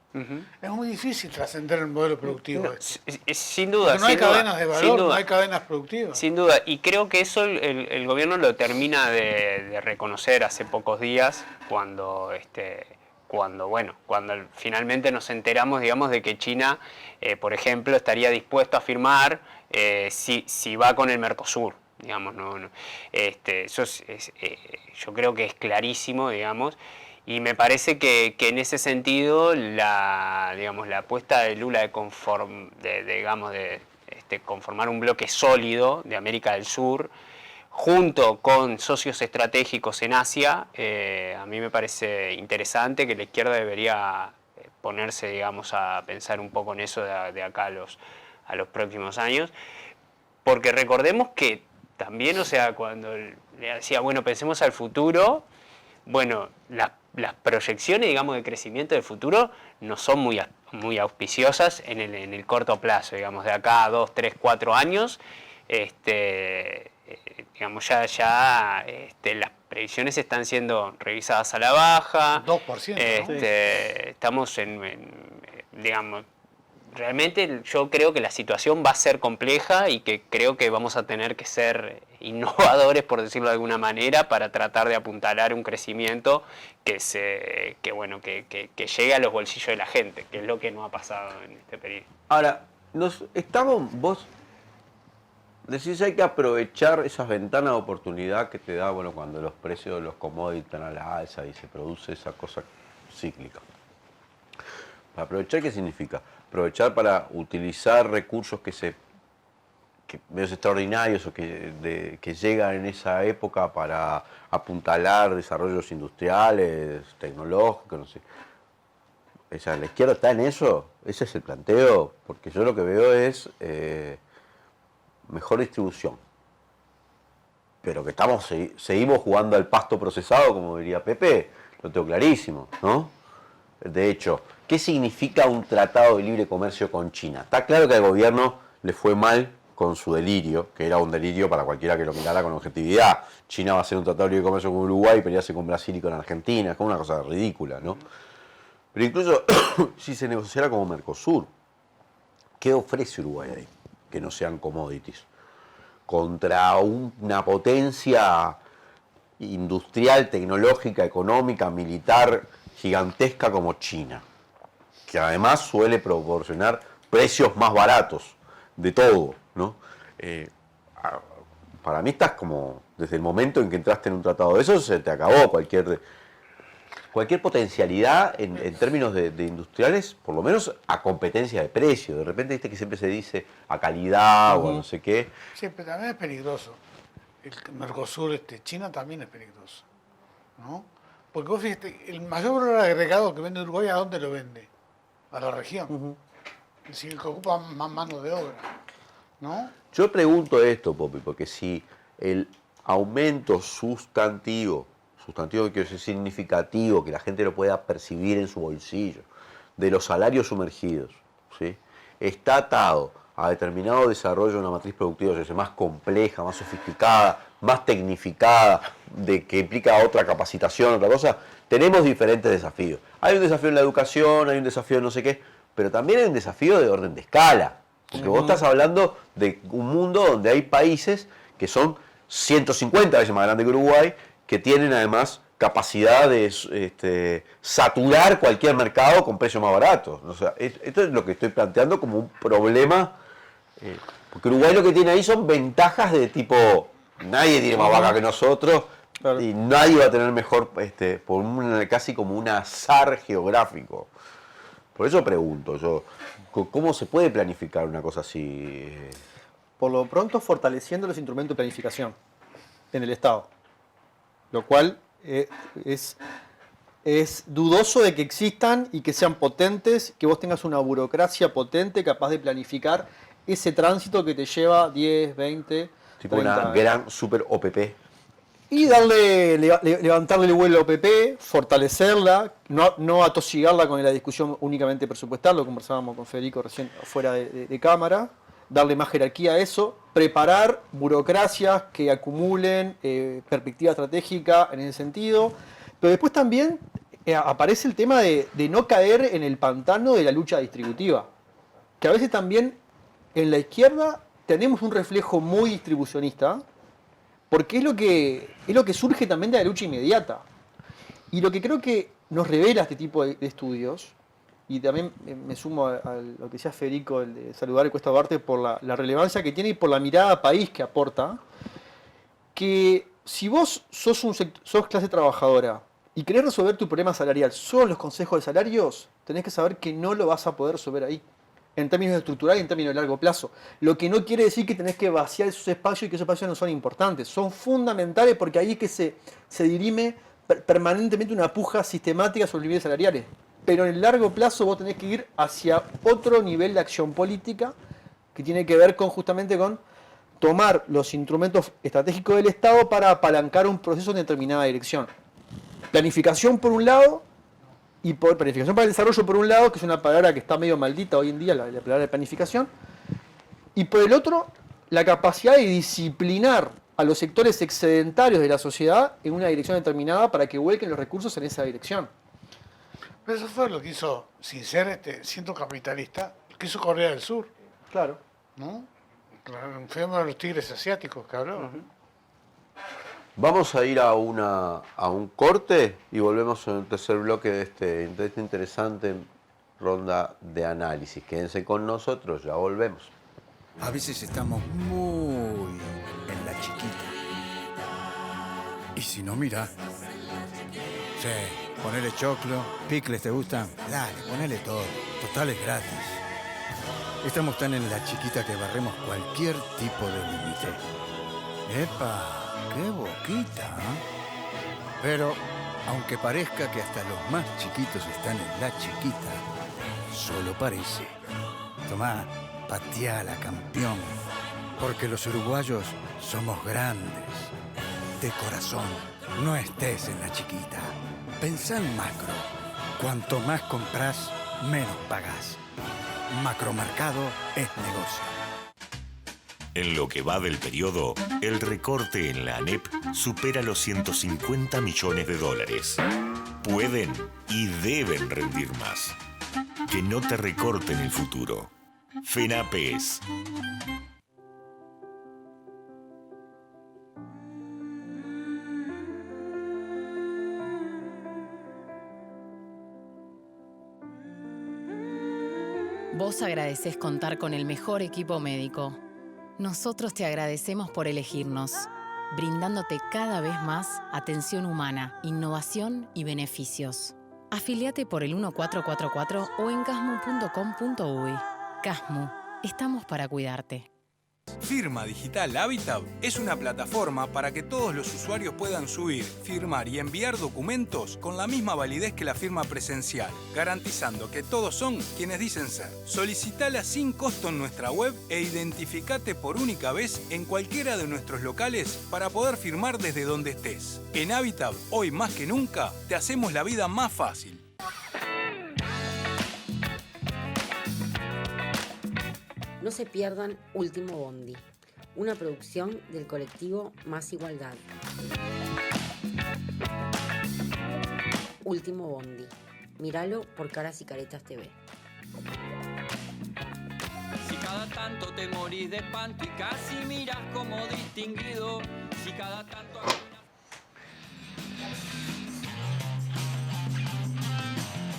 es muy difícil trascender el modelo productivo. No, sin duda. Porque no hay cadenas de valor, no hay cadenas productivas. Sin duda, y creo que eso el gobierno lo termina de reconocer hace pocos días, cuando finalmente nos enteramos, digamos, de que China, por ejemplo, estaría dispuesto a firmar si va con el Mercosur. Digamos, eso yo creo que es clarísimo, digamos. Y me parece que en ese sentido la apuesta de Lula de conformar un bloque sólido de América del Sur, junto con socios estratégicos en Asia, a mí me parece interesante, que la izquierda debería ponerse, digamos, a pensar un poco en eso de acá a los próximos años. Porque recordemos que también, o sea, cuando le decía, bueno, pensemos al futuro, bueno, las proyecciones, digamos, de crecimiento del futuro no son muy auspiciosas en el corto plazo, digamos, de acá a 2, 3, 4 años, digamos, ya las previsiones están siendo revisadas a la baja. 2%, ¿no? Estamos digamos, realmente yo creo que la situación va a ser compleja y que creo que vamos a tener que ser innovadores, por decirlo de alguna manera, para tratar de apuntalar un crecimiento que llegue a los bolsillos de la gente, que es lo que no ha pasado en este periodo. Ahora, vos decís hay que aprovechar esas ventanas de oportunidad que te da, bueno, cuando los precios de los commodities están a la alza y se produce esa cosa cíclica. Para aprovechar, ¿qué significa? aprovechar para utilizar recursos medios extraordinarios o que llegan en esa época para apuntalar desarrollos industriales, tecnológicos, no sé. O sea, ¿la izquierda está en eso? ¿Ese es el planteo? Porque yo lo que veo es mejor distribución. Pero que seguimos jugando al pasto procesado, como diría Pepe, lo tengo clarísimo, ¿no? De hecho, ¿qué significa un tratado de libre comercio con China? Está claro que al gobierno le fue mal con su delirio, que era un delirio para cualquiera que lo mirara con objetividad. China va a hacer un tratado de libre comercio con Uruguay y pelearse con Brasil y con Argentina. Es como una cosa ridícula, ¿no? Pero incluso si se negociara como Mercosur, ¿qué ofrece Uruguay ahí? Que no sean commodities. Contra una potencia industrial, tecnológica, económica, militar, gigantesca como China, que además suele proporcionar precios más baratos de todo, ¿no? Para mí estás como, desde el momento en que entraste en un tratado de eso, se te acabó cualquier potencialidad en términos de industriales, por lo menos a competencia de precio. De repente viste que siempre se dice a calidad o a no sé qué. Sí, pero también es peligroso. El Mercosur, China también es peligroso, ¿no? Porque vos fíjate, el mayor valor agregado que vende Uruguay, ¿a dónde lo vende? A la región. Es decir, que ocupa más mano de obra, ¿no? Yo pregunto esto, Popi, porque si el aumento sustantivo quiero decir significativo, que la gente lo pueda percibir en su bolsillo, de los salarios sumergidos, ¿sí?, está atado a determinado desarrollo de una matriz productiva, yo sé, más compleja, más sofisticada, más tecnificada, que implica otra capacitación, otra cosa, tenemos diferentes desafíos. Hay un desafío en la educación, hay un desafío en no sé qué, pero también hay un desafío de orden de escala. Porque vos estás hablando de un mundo donde hay países que son 150 veces más grandes que Uruguay, que tienen además capacidad de saturar cualquier mercado con precios más baratos. O sea, esto es lo que estoy planteando como un problema, porque Uruguay lo que tiene ahí son ventajas de tipo, nadie tiene más vaca que nosotros, claro, y nadie va a tener mejor, casi como un azar geográfico. Por eso pregunto yo, ¿cómo se puede planificar una cosa así? Por lo pronto, fortaleciendo los instrumentos de planificación en el Estado. Lo cual es dudoso de que existan y que sean potentes, que vos tengas una burocracia potente capaz de planificar ese tránsito que te lleva 10, 20, tipo 30 una años. gran super OPP. Y levantarle el vuelo a OPP, fortalecerla, no atosigarla con la discusión únicamente presupuestal, lo conversábamos con Federico recién fuera de cámara, darle más jerarquía a eso, preparar burocracias que acumulen perspectiva estratégica en ese sentido, pero después también aparece el tema de no caer en el pantano de la lucha distributiva, que a veces también en la izquierda tenemos un reflejo muy distribucionista, porque es lo que surge también de la lucha inmediata. Y lo que creo que nos revela este tipo de estudios, y también me sumo a lo que decía Federico, el de saludar el Cuesta Duarte, por la relevancia que tiene y por la mirada país que aporta, que si vos sos clase trabajadora y querés resolver tu problema salarial solo en los consejos de salarios, tenés que saber que no lo vas a poder resolver ahí, en términos estructurales y en términos de largo plazo. Lo que no quiere decir que tenés que vaciar esos espacios y que esos espacios no son importantes. Son fundamentales porque ahí es que se dirime permanentemente una puja sistemática sobre los niveles salariales. Pero en el largo plazo vos tenés que ir hacia otro nivel de acción política que tiene que ver justamente con tomar los instrumentos estratégicos del Estado para apalancar un proceso en determinada dirección. Planificación por un lado, y planificación para el desarrollo por un lado, que es una palabra que está medio maldita hoy en día, la palabra de planificación, y por el otro, la capacidad de disciplinar a los sectores excedentarios de la sociedad en una dirección determinada para que vuelquen los recursos en esa dirección. Pero eso fue lo que hizo, sin ser siendo capitalista, lo que hizo Corea del Sur. Claro. ¿No? Un fenómeno de los tigres asiáticos que habló. Vamos a ir a un corte y volvemos en el tercer bloque de esta interesante ronda de análisis. Quédense con nosotros, ya volvemos. A veces estamos muy en la chiquita. Y si no, mira. Sí, ponele choclo, picles, ¿te gustan? Dale, ponele todo. Total es gratis. Estamos tan en la chiquita que barremos cualquier tipo de límite. ¡Epa! ¡Qué boquita! ¿Eh? Pero, aunque parezca que hasta los más chiquitos están en la chiquita, solo parece. Tomá, pateala, campeón. Porque los uruguayos somos grandes. De corazón, no estés en la chiquita. Pensá en macro. Cuanto más compras, menos pagás. Macromercado es negocio. En lo que va del periodo, el recorte en la ANEP supera los 150 millones de dólares. Pueden y deben rendir más. Que no te recorten el futuro. FENAPES. Vos agradecés contar con el mejor equipo médico. Nosotros te agradecemos por elegirnos, brindándote cada vez más atención humana, innovación y beneficios. Afiliate por el 1444 o en casmu.com.uy. Casmu, estamos para cuidarte. Firma Digital Habitat es una plataforma para que todos los usuarios puedan subir, firmar y enviar documentos con la misma validez que la firma presencial, garantizando que todos son quienes dicen ser. Solicitala sin costo en nuestra web e identificate por única vez en cualquiera de nuestros locales para poder firmar desde donde estés. En Habitat, hoy más que nunca, te hacemos la vida más fácil. No se pierdan Último Bondi, una producción del colectivo Más Igualdad. Último Bondi. Míralo por Caras y Caretas TV. Si cada tanto te morís de espanto y casi miras como distinguido, si cada tanto...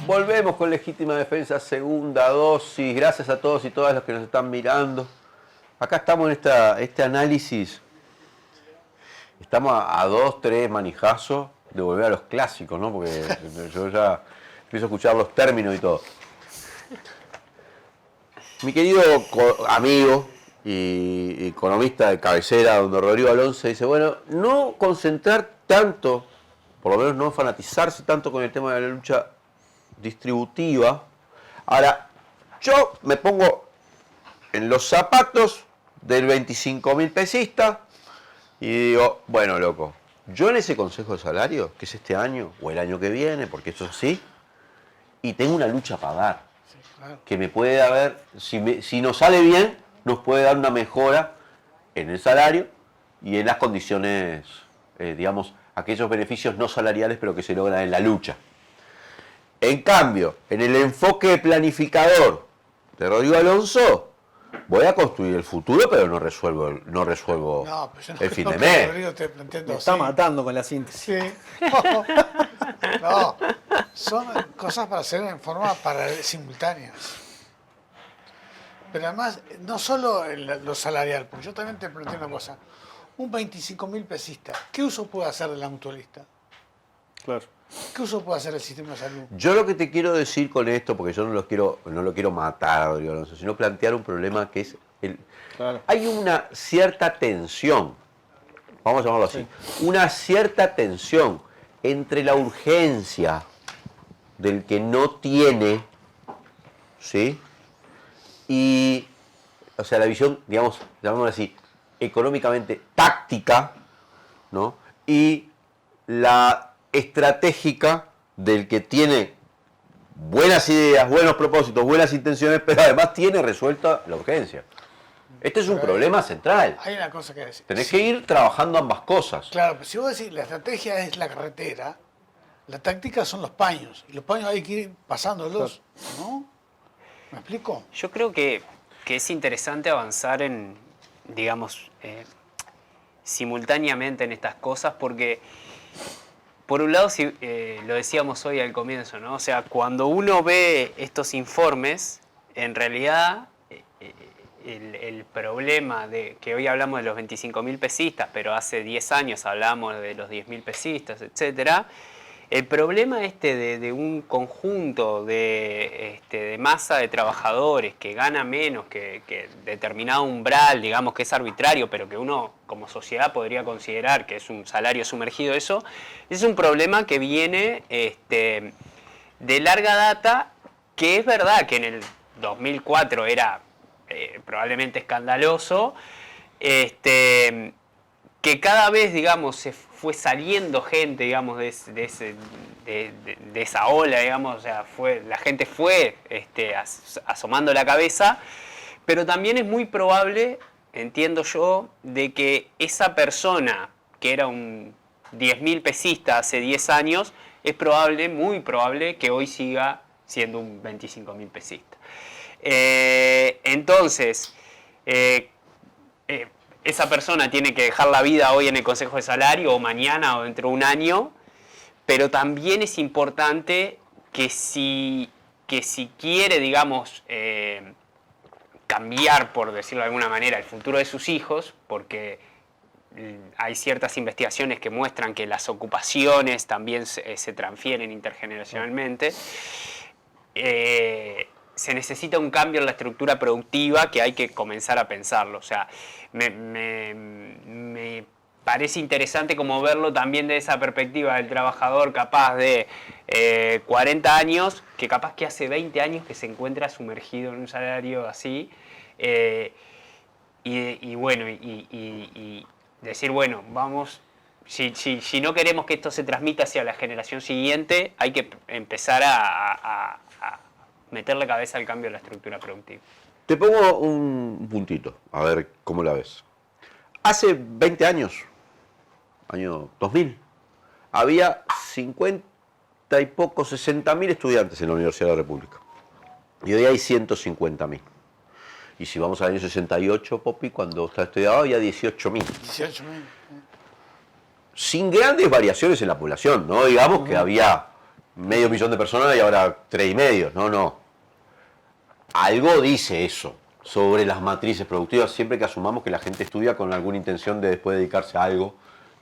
Volvemos con Legítima Defensa, segunda dosis. Gracias a todos y todas los que nos están mirando. Acá estamos en este análisis. Estamos a 2, 3 manijazos de volver a los clásicos, ¿no? Porque yo ya empiezo a escuchar los términos y todo. Mi querido amigo y economista de cabecera, don Rodrigo Alonso, dice, bueno, no concentrar tanto, por lo menos no fanatizarse tanto con el tema de la lucha distributiva. Ahora, yo me pongo en los zapatos del 25.000 pesista y digo, bueno, loco, yo en ese consejo de salario, que es este año o el año que viene, porque eso es así, y tengo una lucha para dar, Sí, claro. que me puede haber, si nos sale bien, nos puede dar una mejora en el salario y en las condiciones, digamos, aquellos beneficios no salariales, pero que se logran en la lucha. En cambio, en el enfoque planificador de Rodrigo Alonso, voy a construir el futuro, pero no resuelvo pues yo no el fin creo de que mes. Rodrigo te planteando Me está así. matando con la síntesis. Sí. No, son cosas para hacer en forma simultáneas. Pero además, no solo en lo salarial, porque yo también te planteo una cosa. Un 25.000 pesista, ¿qué uso puede hacer de la mutualista? Claro. ¿Qué uso puede hacer el sistema de salud? Yo lo que te quiero decir con esto, porque yo no lo quiero matar a Rodrigo Alonso, sino plantear un problema que es Claro. hay una cierta tensión, vamos a llamarlo así, una cierta tensión entre la urgencia del que no tiene, ¿sí? Y, o sea, la visión, digamos, llamémoslo así, económicamente táctica, ¿no? Y la estratégica del que tiene buenas ideas, buenos propósitos, buenas intenciones, pero además tiene resuelta la urgencia. Este es un problema central. Hay una cosa que decir. Tenés que ir trabajando ambas cosas. Claro, pero si vos decís la estrategia es la carretera, la táctica son los paños. Y los paños hay que ir pasándolos, ¿no? ¿Me explico? Yo creo que es interesante avanzar en, digamos, simultáneamente en estas cosas porque, por un lado, lo decíamos hoy al comienzo, ¿no? O sea, cuando uno ve estos informes, en realidad el problema de que hoy hablamos de los 25.000 pesistas, pero hace 10 años hablamos de los 10.000 pesistas, etcétera, El problema de un conjunto de masa de trabajadores que gana menos que determinado umbral, digamos que es arbitrario, pero que uno como sociedad podría considerar que es un salario sumergido, eso es un problema que viene de larga data, que es verdad que en el 2004 era probablemente escandaloso, que cada vez, digamos, se fue saliendo gente, digamos, de esa ola, digamos, o sea, la gente fue asomando la cabeza, pero también es muy probable, entiendo yo, de que esa persona que era un 10.000 pesista hace 10 años, es probable, muy probable, que hoy siga siendo un 25.000 pesista. Entonces, esa persona tiene que dejar la vida hoy en el Consejo de Salario, o mañana, o dentro de un año, pero también es importante que si quiere, digamos, cambiar, por decirlo de alguna manera, el futuro de sus hijos, porque hay ciertas investigaciones que muestran que las ocupaciones también se transfieren intergeneracionalmente, se necesita un cambio en la estructura productiva que hay que comenzar a pensarlo. O sea, me parece interesante como verlo también de esa perspectiva del trabajador capaz de 40 años, que capaz que hace 20 años que se encuentra sumergido en un salario así, y decir, bueno, vamos, si no queremos que esto se transmita hacia la generación siguiente, hay que empezar a meterle cabeza al cambio de la estructura productiva. Te pongo un puntito, a ver cómo la ves. Hace 20 años, año 2000, había 50 y pocos, 60.000 estudiantes en la Universidad de la República. Y hoy hay 150.000. Y si vamos al año 68, Popi, cuando estaba estudiado, había 18.000. 18.000. Sin grandes variaciones en la población, no digamos que había 500.000 de personas y ahora 3,5, no. Algo dice eso sobre las matrices productivas, siempre que asumamos que la gente estudia con alguna intención de después dedicarse a algo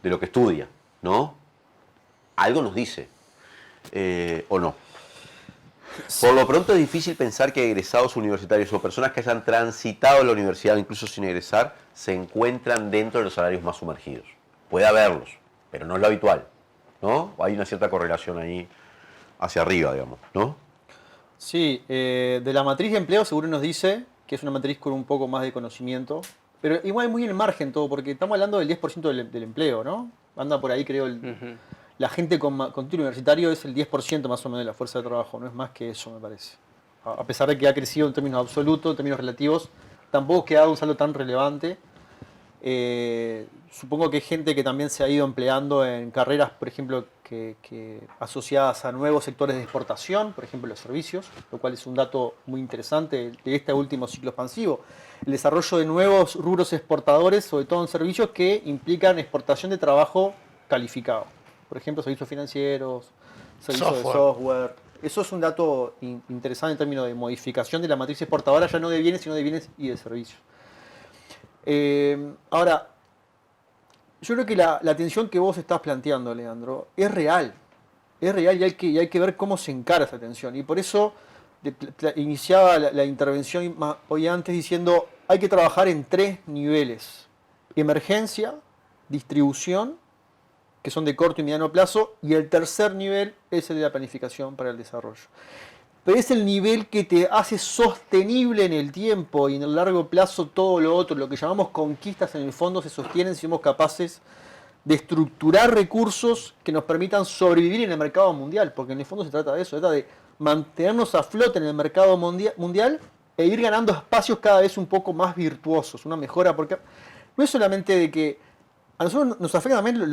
de lo que estudia, ¿no? Algo nos dice, ¿o no? Por lo pronto es difícil pensar que egresados universitarios o personas que hayan transitado la universidad, incluso sin egresar, se encuentran dentro de los salarios más sumergidos. Puede haberlos, pero no es lo habitual, ¿no? Hay una cierta correlación ahí hacia arriba, digamos, ¿no? Sí, de la matriz de empleo seguro nos dice que es una matriz con un poco más de conocimiento, pero igual muy en el margen todo, porque estamos hablando del 10% del empleo, ¿no? Anda por ahí, creo, la gente con título universitario es el 10% más o menos de la fuerza de trabajo, no es más que eso, me parece. A pesar de que ha crecido en términos absolutos, en términos relativos, tampoco que haga un salto tan relevante. Supongo que hay gente que también se ha ido empleando en carreras, por ejemplo, que asociadas a nuevos sectores de exportación, por ejemplo los servicios, lo cual es un dato muy interesante de este último ciclo expansivo. El desarrollo de nuevos rubros exportadores, sobre todo en servicios que implican exportación de trabajo calificado. Por ejemplo, servicios financieros, servicios de software. Eso es un dato interesante en términos de modificación de la matriz exportadora, ya no de bienes, sino de bienes y de servicios. Ahora, yo creo que la tensión que vos estás planteando, Leandro, es real. Es real y hay que ver cómo se encara esa tensión. Y por eso iniciaba la intervención hoy antes diciendo hay que trabajar en 3 niveles. Emergencia, distribución, que son de corto y mediano plazo, y el tercer nivel es el de la planificación para el desarrollo. Pero es el nivel que te hace sostenible en el tiempo y en el largo plazo todo lo otro. Lo que llamamos conquistas en el fondo se sostienen si somos capaces de estructurar recursos que nos permitan sobrevivir en el mercado mundial, porque en el fondo se trata de eso, se trata de mantenernos a flote en el mercado mundial e ir ganando espacios cada vez un poco más virtuosos, una mejora, porque no es solamente de que a nosotros nos afecta también,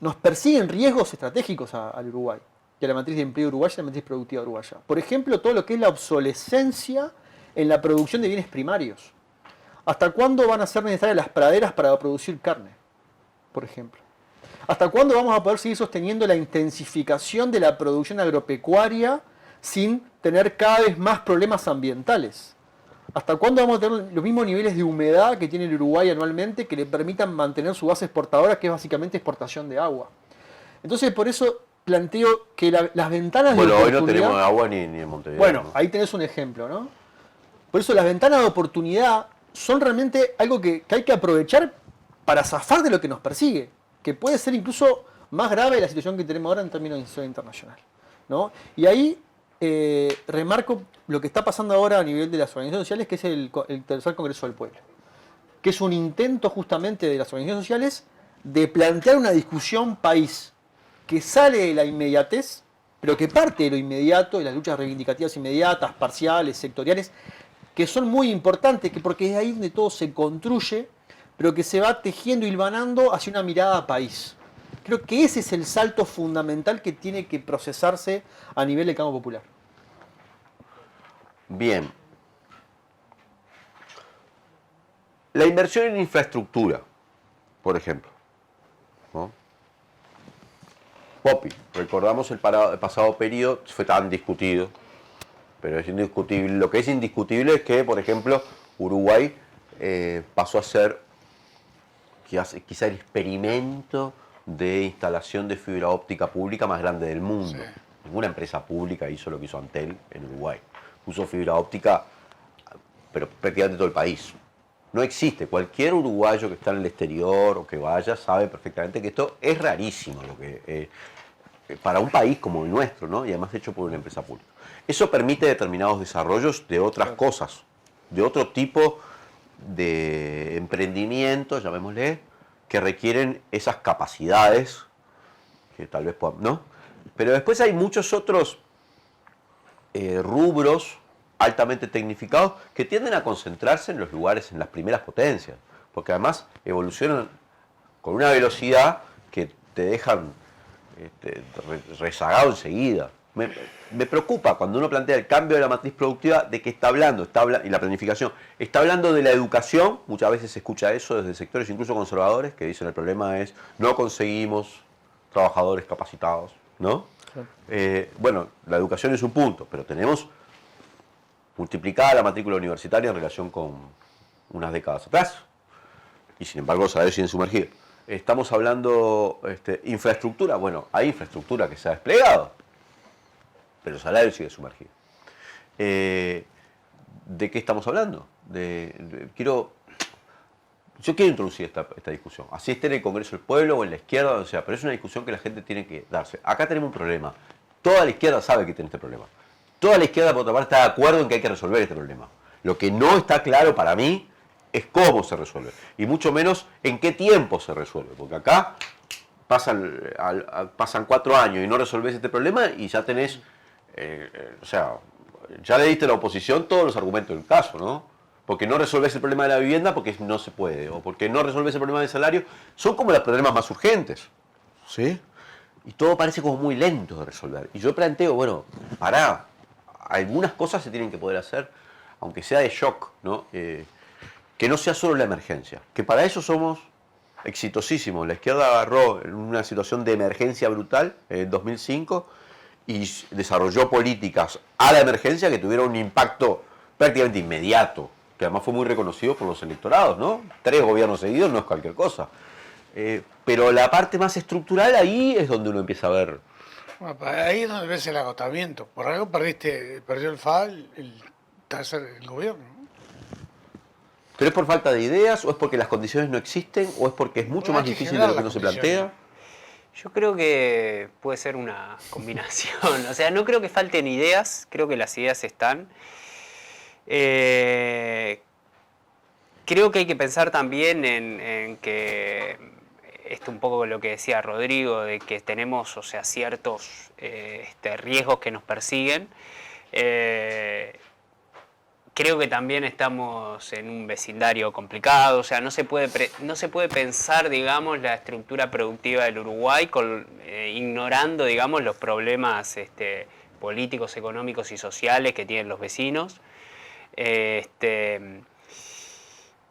nos persiguen riesgos estratégicos al Uruguay, y a la matriz de empleo uruguaya y a la matriz productiva uruguaya. Por ejemplo, todo lo que es la obsolescencia en la producción de bienes primarios. ¿Hasta cuándo van a ser necesarias las praderas para producir carne, por ejemplo? ¿Hasta cuándo vamos a poder seguir sosteniendo la intensificación de la producción agropecuaria sin tener cada vez más problemas ambientales? ¿Hasta cuándo vamos a tener los mismos niveles de humedad que tiene el Uruguay anualmente que le permitan mantener su base exportadora, que es básicamente exportación de agua? Entonces, por eso planteo que las ventanas de Bueno, hoy oportunidad... no tenemos agua ni en Montevideo. Bueno, ¿no? ahí tenés un ejemplo, ¿no? Por eso las ventanas de oportunidad son realmente algo que hay que aprovechar para zafar de lo que nos persigue, que puede ser incluso más grave la situación que tenemos ahora en términos de institución internacional, ¿no? Y ahí remarco lo que está pasando ahora a nivel de las organizaciones sociales, que es el tercer Congreso del Pueblo, que es un intento justamente de las organizaciones sociales de plantear una discusión país que sale de la inmediatez, pero que parte de lo inmediato, de las luchas reivindicativas inmediatas, parciales, sectoriales, que son muy importantes, porque es ahí donde todo se construye, pero que se va tejiendo y hilvanando hacia una mirada país. Creo que ese es el salto fundamental que tiene que procesarse a nivel del campo popular. Bien. La inversión en infraestructura, por ejemplo, ¿no? Popi, recordamos el pasado periodo, fue tan discutido, pero es indiscutible. Lo que es indiscutible es que, por ejemplo, Uruguay pasó a ser quizá el experimento de instalación de fibra óptica pública más grande del mundo. Sí. Ninguna empresa pública hizo lo que hizo Antel en Uruguay. Puso fibra óptica, pero prácticamente todo el país. No existe. Cualquier uruguayo que está en el exterior o que vaya sabe perfectamente que esto es rarísimo lo que, para un país como el nuestro, ¿no? Y además hecho por una empresa pública. Eso permite determinados desarrollos de otras cosas, de otro tipo de emprendimientos, llamémosle, que requieren esas capacidades, que tal vez puedan, ¿no? Pero después hay muchos otros rubros altamente tecnificados que tienden a concentrarse en los lugares, en las primeras potencias, porque además evolucionan con una velocidad que te dejan rezagado enseguida. Me preocupa cuando uno plantea el cambio de la matriz productiva, de qué está hablando, y la planificación. Está hablando de la educación, muchas veces se escucha eso desde sectores incluso conservadores, que dicen el problema es no conseguimos trabajadores capacitados, ¿no? Sí. Bueno, la educación es un punto, pero tenemos multiplicada la matrícula universitaria en relación con unas décadas atrás, y sin embargo los salarios siguen sumergidos. Estamos hablando infraestructura, bueno, hay infraestructura que se ha desplegado, pero el salario sigue sumergido. ¿De qué estamos hablando? Yo quiero introducir esta discusión, así esté en el Congreso del Pueblo o en la izquierda, o sea, pero es una discusión que la gente tiene que darse. Acá tenemos un problema. Toda la izquierda sabe que tiene este problema. Toda la izquierda, por otra parte, está de acuerdo en que hay que resolver este problema. Lo que no está claro para mí es cómo se resuelve, y mucho menos en qué tiempo se resuelve, porque acá pasan 4 años y no resolvés este problema y ya tenés, o sea, ya le diste a la oposición todos los argumentos del caso, ¿no? Porque no resolvés el problema de la vivienda porque no se puede, o porque no resolvés el problema del salario, son como los problemas más urgentes, ¿sí? Y todo parece como muy lento de resolver. Y yo planteo, bueno, algunas cosas se tienen que poder hacer, aunque sea de shock, ¿no? Que no sea solo la emergencia, que para eso somos exitosísimos. La izquierda agarró en una situación de emergencia brutal en 2005 y desarrolló políticas a la emergencia que tuvieron un impacto prácticamente inmediato, que además fue muy reconocido por los electorados, ¿no? 3 gobiernos seguidos no es cualquier cosa. Pero la parte más estructural, ahí es donde uno empieza a ver. Bueno, ahí es donde ves el agotamiento. Por algo perdió el FAL, el gobierno, ¿no? ¿Pero es por falta de ideas, o es porque las condiciones no existen, o es porque es mucho más difícil de lo que uno se plantea? Yo creo que puede ser una combinación. O sea, no creo que falten ideas, creo que las ideas están. Creo que hay que pensar también en que esto un poco lo que decía Rodrigo, de que tenemos, o sea, ciertos riesgos que nos persiguen. Creo que también estamos en un vecindario complicado, o sea, no se puede pensar, digamos, la estructura productiva del Uruguay ignorando, digamos, los problemas políticos, económicos y sociales que tienen los vecinos.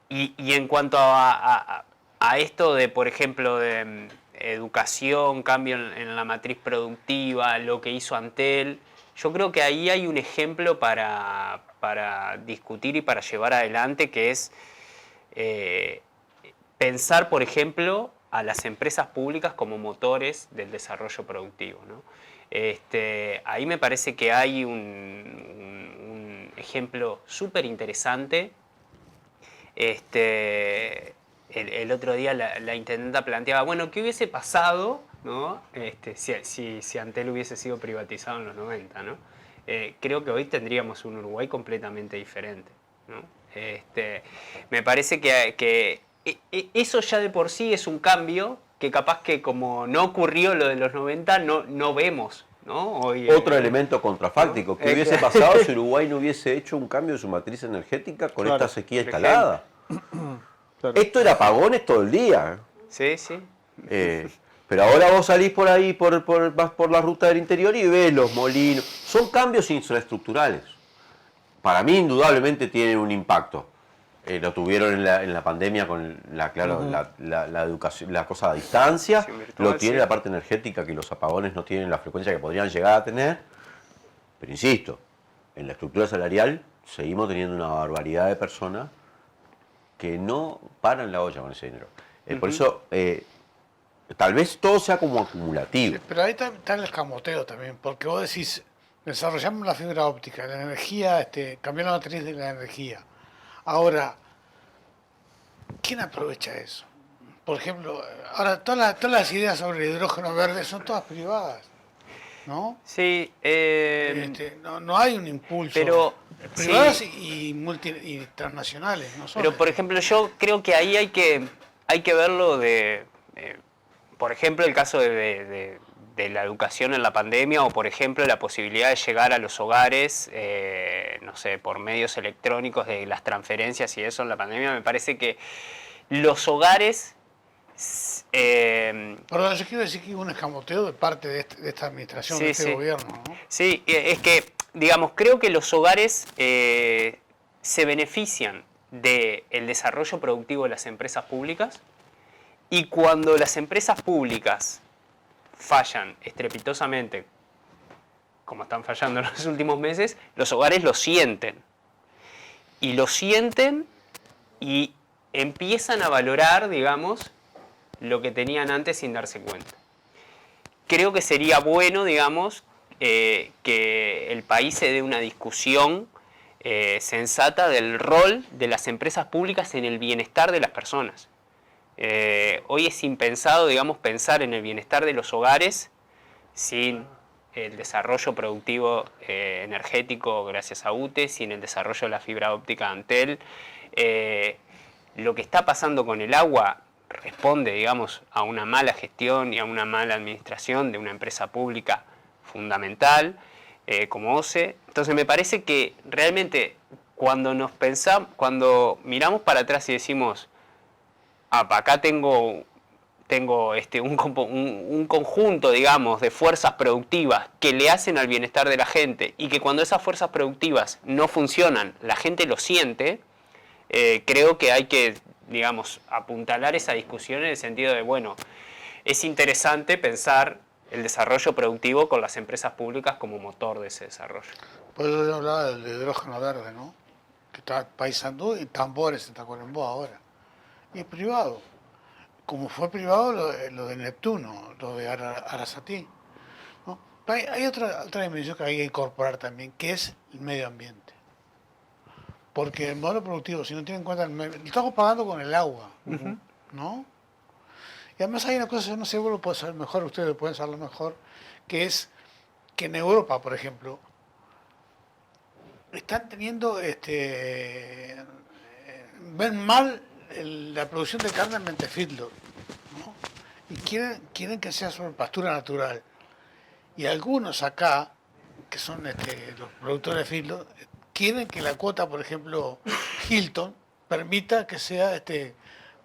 Y en cuanto a esto de, por ejemplo, de educación, cambio en la matriz productiva, lo que hizo Antel, yo creo que ahí hay un ejemplo para discutir y para llevar adelante, que es pensar, por ejemplo, a las empresas públicas como motores del desarrollo productivo, ¿no? Ahí me parece que hay un ejemplo súper interesante. El otro día la intendenta planteaba, bueno, ¿qué hubiese pasado, ¿no? si Antel hubiese sido privatizado en los 90, ¿no? Creo que hoy tendríamos un Uruguay completamente diferente, ¿no? Me parece que eso ya de por sí es un cambio que capaz que como no ocurrió lo de los 90, no vemos, ¿no? Hoy, Otro elemento contrafáctico, ¿no? ¿qué hubiese pasado si Uruguay no hubiese hecho un cambio de su matriz energética con Claro, esta sequía por instalada? Claro. Esto era apagones todo el día. Sí, sí. Pero ahora vos salís por ahí, vas por la ruta del interior y ves los molinos. Son cambios infraestructurales. Para mí, indudablemente, tienen un impacto. Lo tuvieron en la pandemia con la educación, la cosa a distancia. Sí, virtual, Lo tiene sí. la parte energética, que los apagones no tienen la frecuencia que podrían llegar a tener. Pero insisto, en la estructura salarial seguimos teniendo una barbaridad de personas que no paran la olla con ese dinero. Por eso, tal vez todo sea como acumulativo. Pero ahí está el escamoteo también, porque vos decís, desarrollamos la fibra óptica, la energía, cambiar la matriz de la energía. Ahora, ¿quién aprovecha eso? Por ejemplo, ahora todas las ideas sobre el hidrógeno verde son todas privadas, ¿no? Sí, No hay un impulso. pero privadas sí. y transnacionales, ¿no? Pero, por ejemplo, yo creo que ahí hay que verlo por ejemplo, el caso de la educación en la pandemia o, por ejemplo, la posibilidad de llegar a los hogares, no sé, por medios electrónicos de las transferencias y eso en la pandemia. Me parece que los hogares... Perdón, yo quiero decir que hubo un escamoteo de parte de esta administración, de este gobierno, ¿no? Sí, es que, digamos, creo que los hogares se benefician del desarrollo productivo de las empresas públicas, y cuando las empresas públicas fallan estrepitosamente, como están fallando en los últimos meses, los hogares lo sienten. Y lo sienten y empiezan a valorar, digamos, lo que tenían antes sin darse cuenta. Creo que sería bueno, digamos, que el país se dé una discusión sensata del rol de las empresas públicas en el bienestar de las personas. Hoy es impensado, digamos, pensar en el bienestar de los hogares sin el desarrollo productivo energético gracias a UTE, sin el desarrollo de la fibra óptica Antel. Lo que está pasando con el agua responde, digamos, a una mala gestión y a una mala administración de una empresa pública fundamental como OCE. Entonces me parece que realmente cuando miramos para atrás y decimos, acá tengo un conjunto, digamos, de fuerzas productivas que le hacen al bienestar de la gente, y que cuando esas fuerzas productivas no funcionan, la gente lo siente, creo que hay que, digamos, apuntalar esa discusión en el sentido de, bueno, es interesante pensar el desarrollo productivo con las empresas públicas como motor de ese desarrollo. Por eso yo hablaba del hidrógeno verde, ¿no? Que está Paysandú y Tambores en Tacuarembó ahora. Y es privado. Como fue privado lo de Neptuno, lo de Arasatí, ¿no? Hay otra dimensión que hay que incorporar también, que es el medio ambiente. Porque el modelo productivo, si no tiene en cuenta el medio, lo estamos pagando con el agua, ¿no? Y además hay una cosa, no sé, vos lo podés saber mejor, ustedes lo pueden saber mejor, que es que en Europa, por ejemplo, están teniendo, ven mal la producción de carne en feedlot, ¿no? Y quieren que sea sobre pastura natural. Y algunos acá, que son los productores de feedlot, quieren que la cuota, por ejemplo, Hilton, permita que sea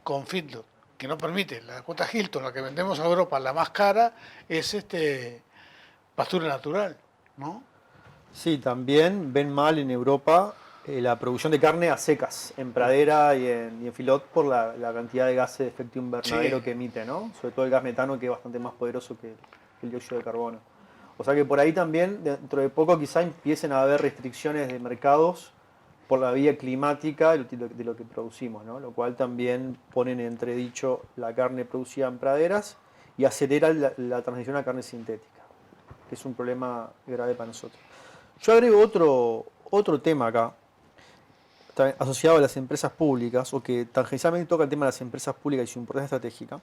con feedlot, que no permite. La cuota Hilton, la que vendemos a Europa, la más cara, es pastura natural, ¿no? Sí, también ven mal en Europa la producción de carne a secas, en pradera y en filot, por la cantidad de gases de efecto invernadero que emite, ¿no? Sobre todo el gas metano, que es bastante más poderoso que el dióxido de carbono. O sea que por ahí también, dentro de poco, quizá empiecen a haber restricciones de mercados por la vía climática de lo que producimos, ¿no? Lo cual también pone en entredicho la carne producida en praderas y acelera la transición a carne sintética, que es un problema grave para nosotros. Yo agrego otro tema acá, asociado a las empresas públicas, o que tangencialmente toca el tema de las empresas públicas y su importancia estratégica.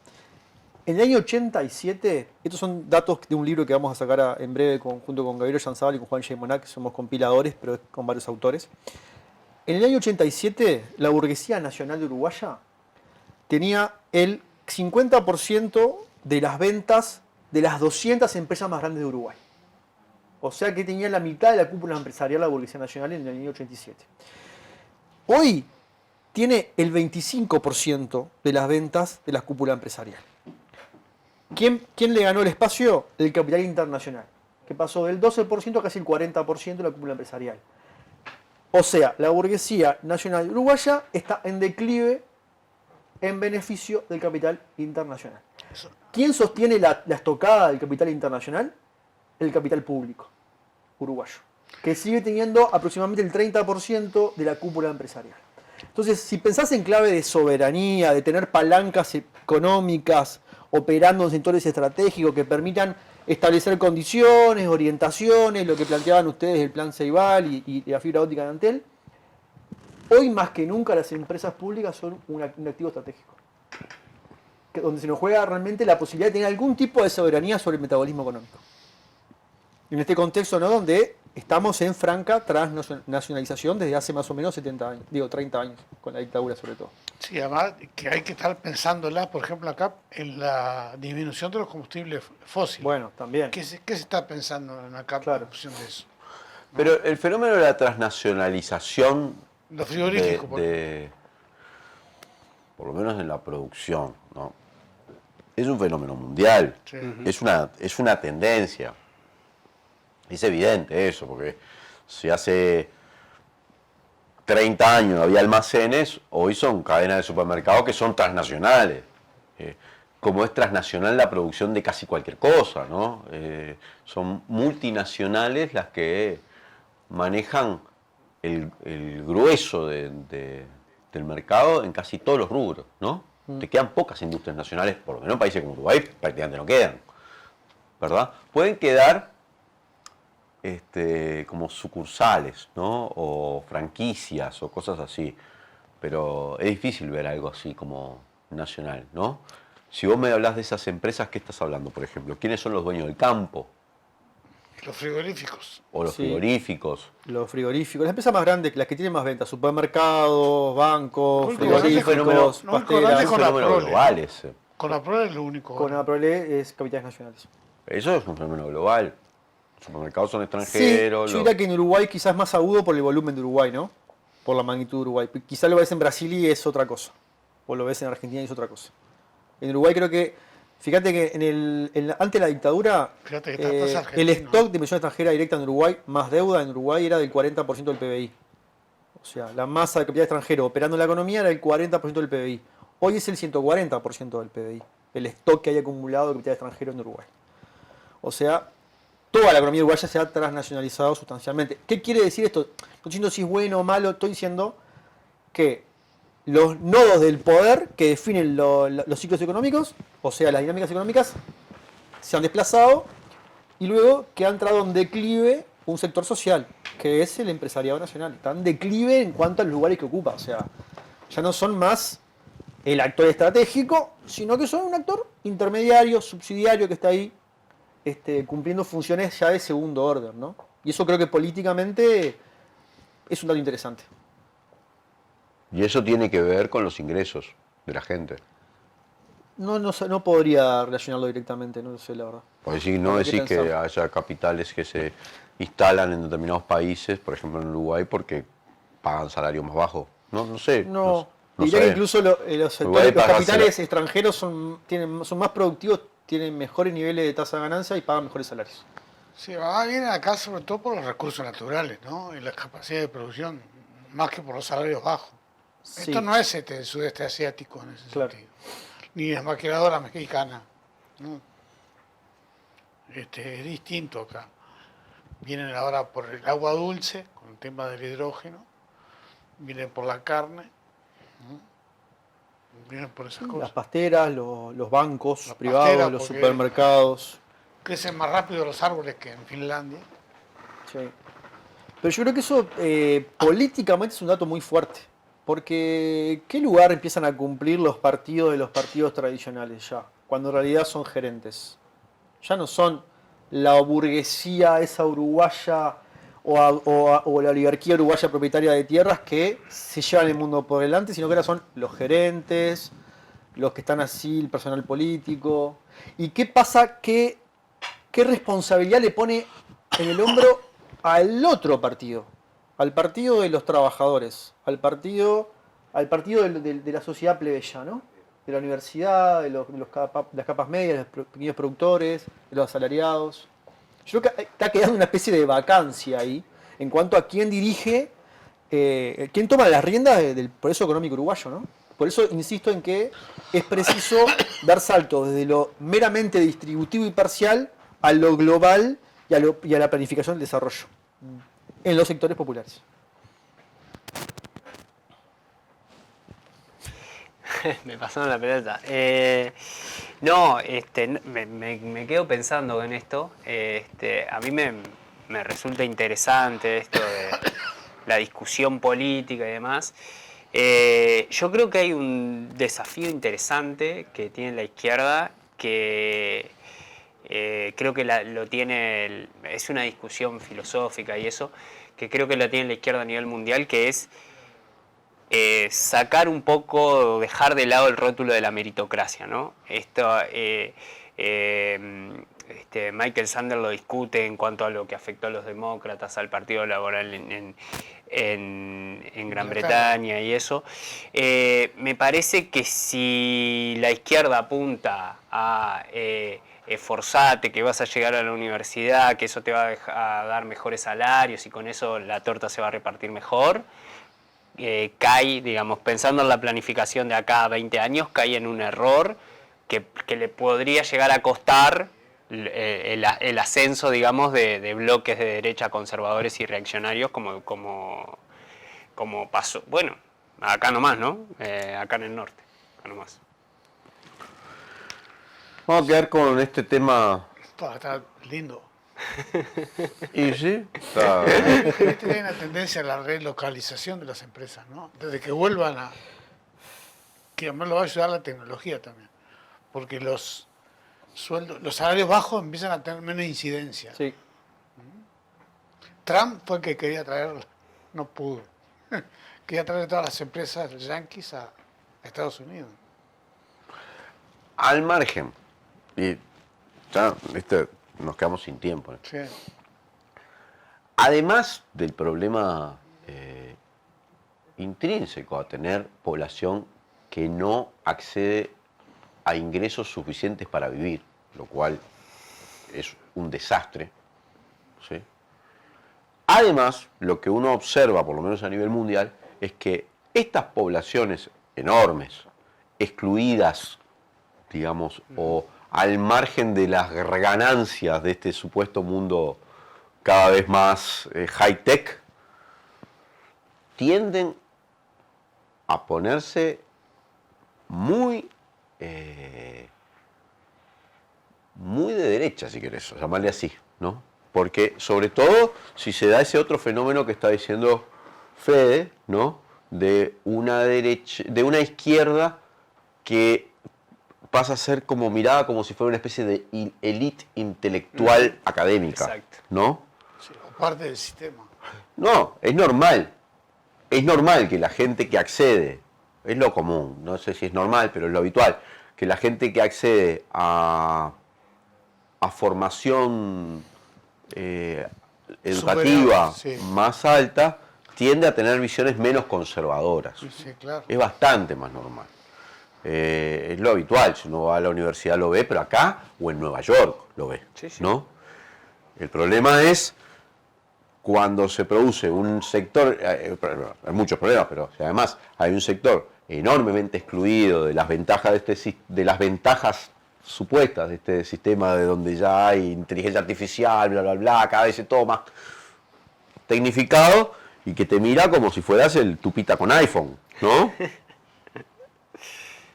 En el año 87, estos son datos de un libro que vamos a sacar en breve junto con Gabriel Yanzábal y con Juan Monac, que somos compiladores, pero con varios autores. En el año 87, la burguesía nacional de Uruguaya tenía el 50% de las ventas de las 200 empresas más grandes de Uruguay. O sea que tenía la mitad de la cúpula empresarial la burguesía nacional en el año 87. Hoy tiene el 25% de las ventas de la cúpula empresarial. ¿Quién le ganó el espacio? El capital internacional, que pasó del 12% a casi el 40% de la cúpula empresarial. O sea, la burguesía nacional uruguaya está en declive en beneficio del capital internacional. ¿Quién sostiene la estocada del capital internacional? El capital público uruguayo, que sigue teniendo aproximadamente el 30% de la cúpula empresarial. Entonces, si pensás en clave de soberanía, de tener palancas económicas operando en sectores estratégicos que permitan establecer condiciones, orientaciones, lo que planteaban ustedes, el plan Ceibal y la fibra óptica de Antel, hoy más que nunca las empresas públicas son un activo estratégico, donde se nos juega realmente la posibilidad de tener algún tipo de soberanía sobre el metabolismo económico. En este contexto, ¿no?, donde estamos en franca transnacionalización desde hace más o menos 30 años, con la dictadura sobre todo. Sí, además que hay que estar pensándola, por ejemplo, acá en la disminución de los combustibles fósiles. Bueno, también. ¿Qué se está pensando en acá en función de eso? ¿No? Pero el fenómeno de la transnacionalización los frigoríficos, por lo menos en la producción, ¿no?, es un fenómeno mundial, sí. es una tendencia. Es evidente eso, porque si hace 30 años había almacenes, hoy son cadenas de supermercados que son transnacionales. Como es transnacional la producción de casi cualquier cosa, ¿no? Son multinacionales las que manejan el grueso del mercado en casi todos los rubros, ¿no? Te quedan pocas industrias nacionales, por lo menos en países como Uruguay prácticamente no quedan, ¿verdad? Pueden quedar como sucursales, ¿no?, o franquicias o cosas así, pero es difícil ver algo así como nacional, ¿no? Si vos me hablas de esas empresas, ¿qué estás hablando, por ejemplo? ¿Quiénes son los dueños del campo? Los frigoríficos. O los frigoríficos. Los frigoríficos, las empresas más grandes, las que tienen más ventas, supermercados, bancos, frigoríficos, pasteras. Es un fenómeno global ese. Con la Prole es lo único. Con la Prole es capitales nacionales. Eso es un fenómeno global. Los supermercados son extranjeros. Sí, yo diría que en Uruguay quizás más agudo por el volumen de Uruguay, ¿no? Por la magnitud de Uruguay. Quizás lo ves en Brasil y es otra cosa. O lo ves en Argentina y es otra cosa. En Uruguay creo que, fíjate que antes de la dictadura, el stock de inversión extranjera directa en Uruguay, más deuda en Uruguay, era del 40% del PBI. O sea, la masa de capital extranjero operando en la economía era el 40% del PBI. Hoy es el 140% del PBI, el stock que hay acumulado de capital extranjero en Uruguay. O sea, toda la economía uruguaya se ha transnacionalizado sustancialmente. ¿Qué quiere decir esto? No estoy diciendo si es bueno o malo, estoy diciendo que los nodos del poder que definen los ciclos económicos, o sea, las dinámicas económicas, se han desplazado y luego que ha entrado en declive un sector social, que es el empresariado nacional. Está en declive en cuanto a los lugares que ocupa. O sea, ya no son más el actor estratégico, sino que son un actor intermediario, subsidiario, que está ahí cumpliendo funciones ya de segundo orden, ¿no? Y eso creo que políticamente es un dato interesante. Y eso tiene que ver con los ingresos de la gente. No podría relacionarlo directamente, no lo sé, la verdad. Porque si no decir que haya capitales que se instalan en determinados países, por ejemplo en Uruguay, porque pagan salarios más bajos. No sé. No diría que incluso los capitales extranjeros son más productivos, tienen mejores niveles de tasa de ganancia y pagan mejores salarios. Sí, vienen acá sobre todo por los recursos naturales, ¿no? Y las capacidades de producción, más que por los salarios bajos. Sí. Esto no es el sudeste asiático en ese sentido. Ni es maquiladora mexicana, ¿no? Es distinto acá. Vienen ahora por el agua dulce, con el tema del hidrógeno, viene por la carne, ¿no? Viene por esas Las cosas. pasteras, los bancos Las privados, pasteras, los porque- supermercados. Crecen más rápido los árboles que en Finlandia. Sí. Pero yo creo que eso políticamente es un dato muy fuerte. Porque ¿qué lugar empiezan a cumplir los partidos de los partidos tradicionales ya? Cuando en realidad son gerentes. Ya no son la burguesía esa uruguaya o la oligarquía uruguaya propietaria de tierras que se llevan el mundo por delante, sino que ahora son los gerentes, los que están así, el personal político. ¿Y qué pasa? ¿Qué responsabilidad le pone en el hombro al otro partido? Al partido de los trabajadores, al partido de la sociedad plebeya, ¿no? De la universidad, de las capas medias, de los pequeños productores, de los asalariados. Yo creo que está quedando una especie de vacancia ahí en cuanto a quién dirige, quién toma las riendas del progreso económico uruguayo, ¿no? Por eso insisto en que es preciso dar saltos desde lo meramente distributivo y parcial a lo global y a la planificación del desarrollo en los sectores populares. Me pasaron la pelota. Me quedo pensando en esto. A mí me resulta interesante esto de la discusión política y demás. Yo creo que hay un desafío interesante que tiene la izquierda que creo que lo tiene, es una discusión filosófica y eso, que creo que la tiene la izquierda a nivel mundial, que es sacar un poco, dejar de lado el rótulo de la meritocracia, ¿no? Michael Sanders lo discute en cuanto a lo que afectó a los demócratas, al Partido Laboral en Gran Bretaña y eso. Me parece que si la izquierda apunta a esforzate, que vas a llegar a la universidad, que eso te va a dar mejores salarios y con eso la torta se va a repartir mejor, cae, digamos, pensando en la planificación de acá a 20 años, cae en un error que le podría llegar a costar el ascenso, digamos, de bloques de derecha conservadores y reaccionarios como pasó, bueno, acá nomás, ¿no? Acá en el norte, acá nomás. Vamos a quedar con este tema. Está lindo. Y sí, está. Hay una tendencia a la relocalización de las empresas, ¿no? Desde que vuelvan a... Que además lo va a ayudar la tecnología también. Porque los sueldos, los salarios bajos empiezan a tener menos incidencia. Sí. Trump fue el que quería traer, no pudo. Quería traer todas las empresas yanquis a Estados Unidos. Al margen. Y ya, nos quedamos sin tiempo. Sí. Además del problema intrínseco a tener población que no accede a ingresos suficientes para vivir, lo cual es un desastre, ¿sí? Además, lo que uno observa, por lo menos a nivel mundial, es que estas poblaciones enormes, excluidas, digamos, o al margen de las ganancias de este supuesto mundo cada vez más high-tech, tienden a ponerse muy de derecha, si querés, llamarle así, ¿no? Porque, sobre todo, si se da ese otro fenómeno que está diciendo Fede, ¿no? De una derecha, de una izquierda que pasa a ser como mirada como si fuera una especie de élite intelectual académica, Exacto. ¿no? Sí, o parte del sistema. No, es normal. Es normal que la gente que accede, es lo común, no sé si es normal, pero es lo habitual, que la gente que accede a formación educativa sí. más alta, tiende a tener visiones menos conservadoras. Sí, claro. Es bastante más normal. Es lo habitual, si uno va a la universidad lo ve, pero acá o en Nueva York lo ve, Sí, sí. ¿no? El problema es cuando se produce un sector, hay muchos problemas, pero si además hay un sector enormemente excluido de las ventajas de las ventajas supuestas de este sistema, de donde ya hay inteligencia artificial, bla bla bla, cada vez es todo más tecnificado, y que te mira como si fueras el tupita con iPhone, ¿no?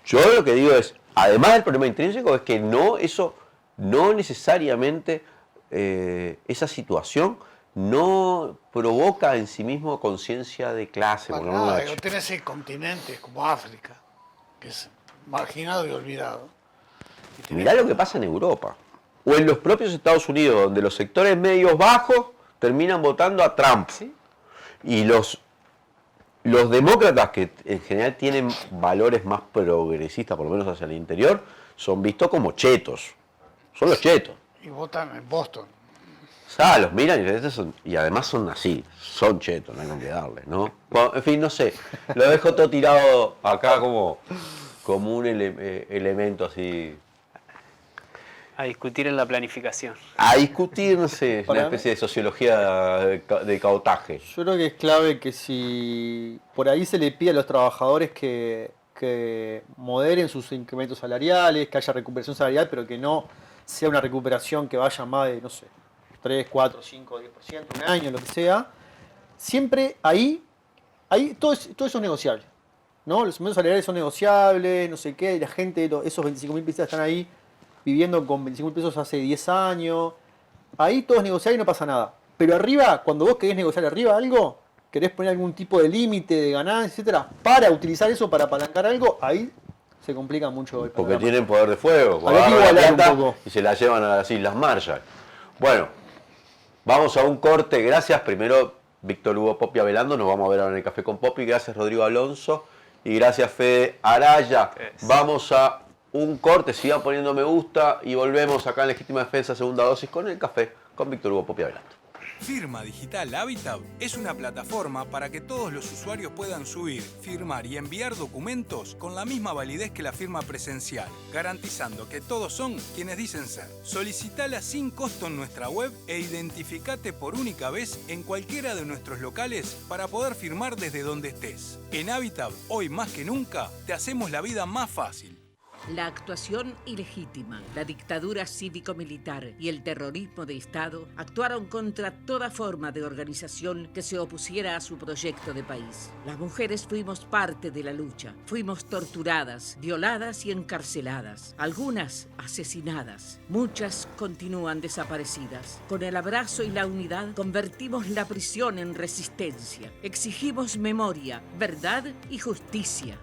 Yo lo que digo es, además del problema intrínseco, es que eso no necesariamente, esa situación no provoca en sí mismo conciencia de clase. Para nada, digo, tenés continentes como África, que es marginado y olvidado. Mirá lo que pasa en Europa, o en los propios Estados Unidos, donde los sectores medios bajos terminan votando a Trump. ¿Sí? Y los demócratas, que en general tienen valores más progresistas, por lo menos hacia el interior, son vistos como chetos. Son los chetos. Y votan en Boston. O sea, los miran y además son así, son chetos, no hay con qué darles, ¿no? Bueno, en fin, no sé, lo dejo todo tirado acá como un elemento así. A discutir en la planificación. A discutir, no sé, una especie de sociología de cabotaje. Yo creo que es clave que si por ahí se le pide a los trabajadores que moderen sus incrementos salariales, que haya recuperación salarial, pero que no sea una recuperación que vaya más de, no sé, 3, 4, 5, 10%, un año, lo que sea, siempre ahí todo eso es negociable, ¿no? Los incrementos salariales son negociables, no sé qué, y la gente, esos 25.000 pesos están ahí viviendo con 25.000 pesos hace 10 años, ahí todo es negociable y no pasa nada. Pero arriba, cuando vos querés negociar arriba algo, querés poner algún tipo de límite de ganancia, etcétera, para utilizar eso para apalancar algo, ahí se complica mucho el Porque panorama. tienen poder de fuego, Habría que igualar la plata un poco. y se la llevan a las Islas Marshall. Bueno, vamos a un corte, gracias. Primero, Víctor Hugo Popi Avelando, nos vamos a ver ahora en el Café con Popi. Gracias, Rodrigo Alonso. Y gracias, Fede Araya. Vamos a un corte, sigan poniendo me gusta y volvemos acá en Legítima Defensa, segunda dosis, con el café con Víctor Hugo Popi Avelando. Firma Digital Habitat es una plataforma para que todos los usuarios puedan subir, firmar y enviar documentos con la misma validez que la firma presencial, garantizando que todos son quienes dicen ser. Solicitala sin costo en nuestra web e identificate por única vez en cualquiera de nuestros locales para poder firmar desde donde estés. En Habitat, hoy más que nunca, te hacemos la vida más fácil. La actuación ilegítima, la dictadura cívico-militar y el terrorismo de Estado actuaron contra toda forma de organización que se opusiera a su proyecto de país. Las mujeres fuimos parte de la lucha, fuimos torturadas, violadas y encarceladas, algunas asesinadas, muchas continúan desaparecidas. Con el abrazo y la unidad convertimos la prisión en resistencia, exigimos memoria, verdad y justicia.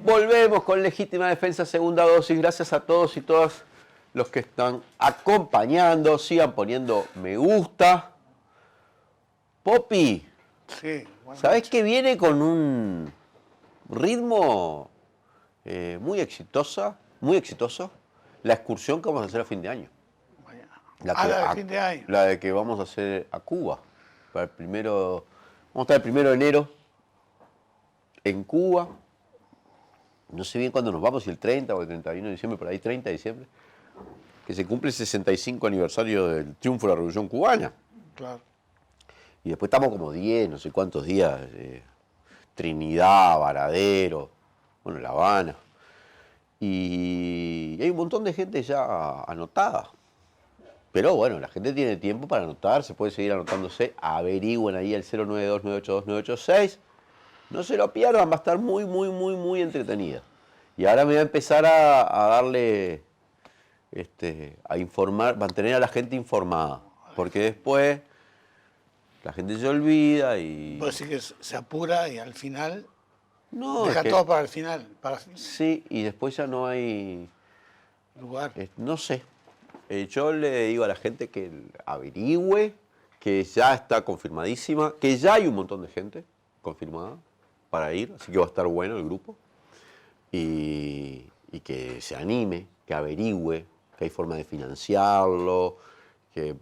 Volvemos con Legítima Defensa, segunda dosis. Gracias a todos y todas los que están acompañando. Sigan poniendo me gusta. Popi, Sí, ¿sabés que viene con un ritmo muy exitoso? La excursión que vamos a hacer a fin de año. La de fin de año. La de que vamos a hacer a Cuba. Para el primero, vamos a estar el 1 de enero en Cuba. No sé bien cuándo nos vamos, si el 30 o el 31 de diciembre, por ahí 30 de diciembre, que se cumple el 65 aniversario del triunfo de la Revolución Cubana. Claro. Y después estamos como 10, no sé cuántos días, Trinidad, Varadero, bueno, La Habana. Y hay un montón de gente ya anotada. Pero bueno, la gente tiene tiempo para anotar, se puede seguir anotándose. Averigüen ahí el 092-982-986. No se lo pierdan, va a estar muy entretenida. Y ahora me voy a empezar a darle, a informar, mantener a la gente informada. Porque después la gente se olvida y... Puede decir que se apura y al final No, deja es que- todo para el final. Sí, y después ya no hay... Lugar. No sé. Yo le digo a la gente que averigüe, que ya está confirmadísima, que ya hay un montón de gente confirmada para ir, así que va a estar bueno el grupo. Y que se anime, que averigüe, que hay forma de financiarlo, que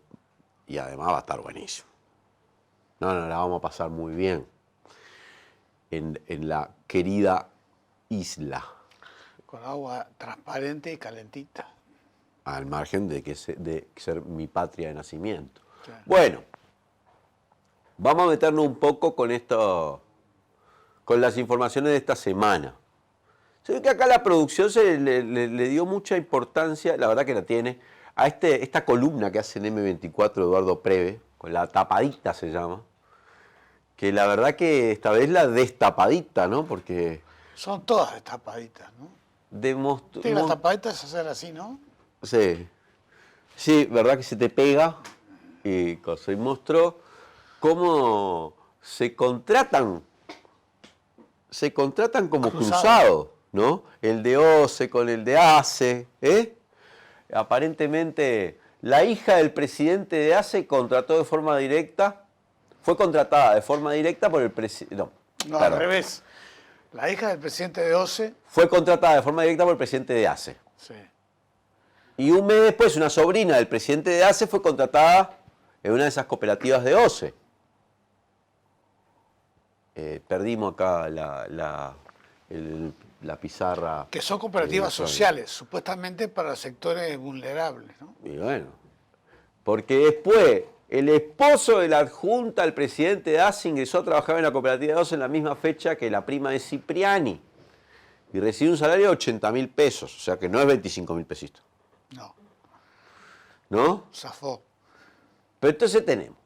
y además va a estar buenísimo. No, la vamos a pasar muy bien en la querida isla. Con agua transparente y calentita. Al margen de ser mi patria de nacimiento. Claro. Bueno, vamos a meternos un poco con esto, con las informaciones de esta semana. Se ve que acá la producción le dio mucha importancia, la verdad que la tiene, a esta columna que hace en M24 Eduardo Preve, con la tapadita se llama, que la verdad que esta vez la destapadita, ¿no? Porque Son todas destapaditas, ¿no? demostró... Las tapaditas es hacer así, ¿no? Sí. Sí, verdad que se te pega y cosa. Y mostró cómo se contratan como cruzados, ¿no? El de OCE con el de ACE, ¿eh? Aparentemente, la hija del presidente de ACE fue contratada de forma directa por el presidente. No, al revés. La hija del presidente de OCE. Fue contratada de forma directa por el presidente de ACE. Sí. Y un mes después, una sobrina del presidente de ACE fue contratada en una de esas cooperativas de OCE. Perdimos acá la pizarra. Que son cooperativas sociales, supuestamente para sectores vulnerables, ¿no? Y bueno, porque después el esposo de la adjunta al presidente de ACE ingresó a trabajar en la cooperativa de OCE en la misma fecha que la prima de Cipriani. Y recibe un salario de 80.000 pesos, o sea que no es 25.000 pesitos. No. ¿No? Zafó. Pero entonces tenemos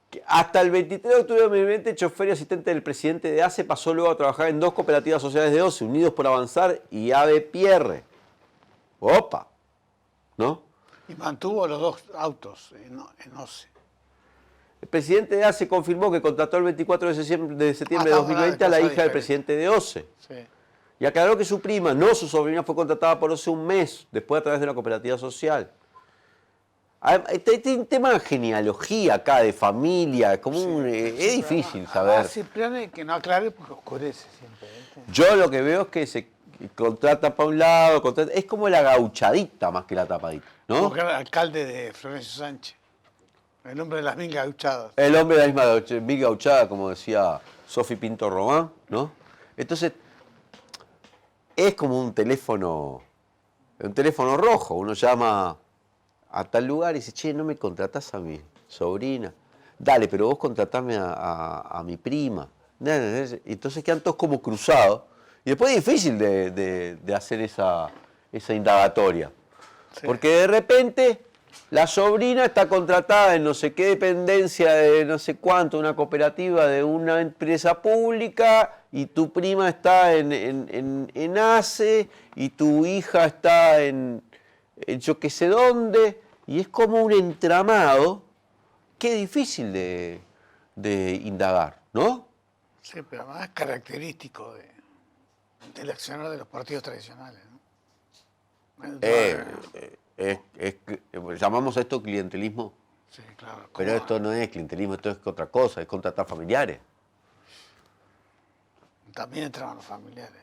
que hasta el 23 de octubre de 2020, el chofer y asistente del presidente de ACE pasó luego a trabajar en 2 cooperativas sociales de OCE, Unidos por Avanzar y Ave Pierre. ¡Opa! ¿No? Y mantuvo los 2 autos en OCE. El presidente de ACE confirmó que contrató el 24 de septiembre de 2020 a la hija del presidente de OCE. Sí. Y aclaró que su prima, no su sobrina, fue contratada por OCE un mes, después a través de una cooperativa social. Hay un tema de genealogía acá, de familia, es difícil saber. Cipriani que no aclare porque oscurece siempre. ¿Viste? Yo lo que veo es que se contrata para un lado, es como la gauchadita más que la tapadita, ¿no? Como que era el alcalde de Florencio Sánchez. El hombre de las mil gauchadas. El hombre de la misma mil gauchada, como decía Sofi Pinto Román, ¿no? Entonces, es como un teléfono rojo. Uno llama a tal lugar y dice, che, no me contratás a mi sobrina. Dale, pero vos contratame a mi prima. Entonces quedan todos como cruzados. Y después es difícil de hacer esa indagatoria. Sí. Porque de repente la sobrina está contratada en no sé qué dependencia de no sé cuánto, una cooperativa de una empresa pública, y tu prima está en ACE, y tu hija está en yo qué sé dónde, y es como un entramado que es difícil de indagar, ¿no? Sí, pero además es característico del accionar de los partidos tradicionales, ¿no? Llamamos a esto clientelismo, sí, claro. pero esto no es clientelismo, esto es otra cosa, es contratar familiares. También entraban los familiares.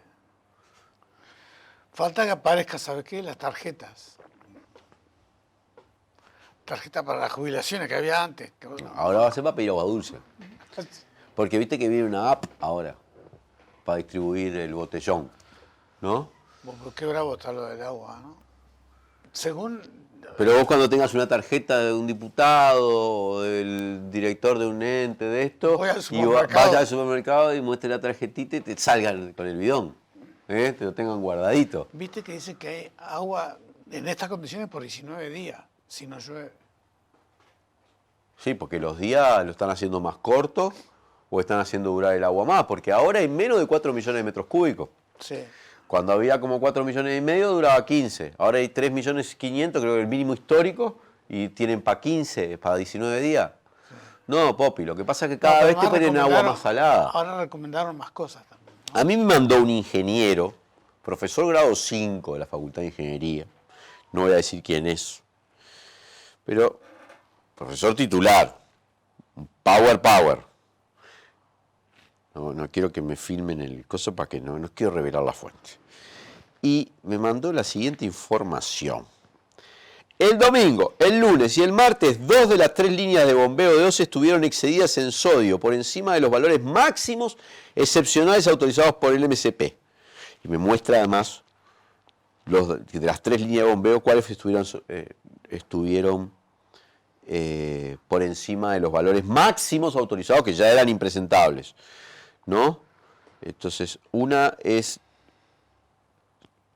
Falta que aparezca, ¿sabes qué? Las tarjetas. Tarjeta para las jubilaciones que había antes. Ahora va a ser para pedir agua dulce. Porque viste que viene una app ahora para distribuir el botellón, ¿no? Qué bravo está lo del agua, ¿no? Según... Pero vos cuando tengas una tarjeta de un diputado o del director de un ente de esto, y vaya al supermercado y muestre la tarjetita y te salgan con el bidón, te lo tengan guardadito. Viste que dice que hay agua en estas condiciones por 19 días, si no llueve. Sí, porque los días lo están haciendo más cortos o están haciendo durar el agua más, porque ahora hay menos de 4 millones de metros cúbicos. Sí. Cuando había como 4 millones y medio duraba 15. Ahora hay 3.500.000, creo que el mínimo histórico, y tienen para 15, para 19 días. Sí. No, Popi, lo que pasa es que cada vez te ponen agua más salada. Ahora recomendaron más cosas también, ¿no? A mí me mandó un ingeniero, profesor grado 5 de la Facultad de Ingeniería, no voy a decir quién es, pero profesor titular, power. No quiero que me filmen el coso para que no quiero revelar la fuente. Y me mandó la siguiente información. El domingo, el lunes y el martes, 2 de las 3 líneas de bombeo de OCE estuvieron excedidas en sodio, por encima de los valores máximos excepcionales autorizados por el MCP. Y me muestra además de las 3 líneas de bombeo cuáles estuvieron por encima de los valores máximos autorizados, que ya eran impresentables, ¿no? Entonces, una es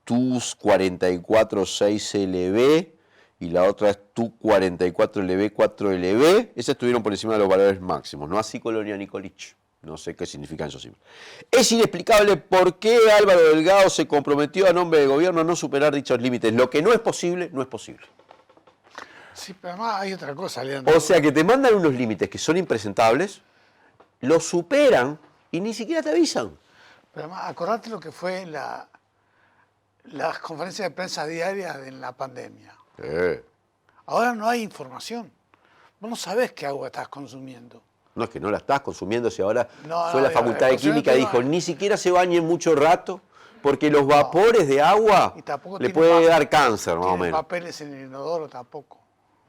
TUS 446LB y la otra es TUS 44LB 4LB. Esas estuvieron por encima de los valores máximos, no así Colonia Nikolic. No sé qué significan esos símbolos. Es inexplicable por qué Álvaro Delgado se comprometió a nombre del gobierno a no superar dichos límites. Lo que no es posible, no es posible. Sí, pero además hay otra cosa, Leandro. O sea que te mandan unos límites que son impresentables, los superan y ni siquiera te avisan. Pero además, acordate lo que fue las conferencias de prensa diarias en la pandemia. Ahora no hay información. Vos no sabés qué agua estás consumiendo. No, es que no la estás consumiendo, si ahora No, fue la Facultad de Química y dijo, ni siquiera se bañen mucho rato, porque los vapores de agua le puede dar cáncer, más o menos. Papeles en el inodoro tampoco,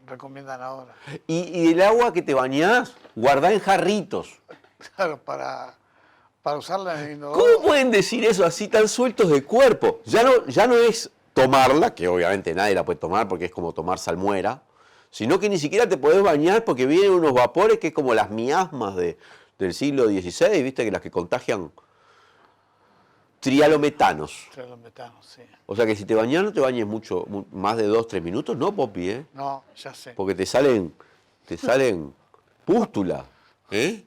recomiendan ahora. Y el agua que te bañás, guardá en jarritos. Claro, para usarla en el inodoro. ¿Cómo pueden decir eso así tan sueltos de cuerpo? Ya no es tomarla, que obviamente nadie la puede tomar porque es como tomar salmuera, sino que ni siquiera te podés bañar porque vienen unos vapores que es como las miasmas del siglo XVI, ¿viste? Que las que contagian trialometanos. Trialometanos, sí. O sea que si te bañas no te bañes mucho, más de 2-3 minutos, ¿no, Popi? ¿Eh? No, ya sé. Porque te salen pústulas, ¿eh?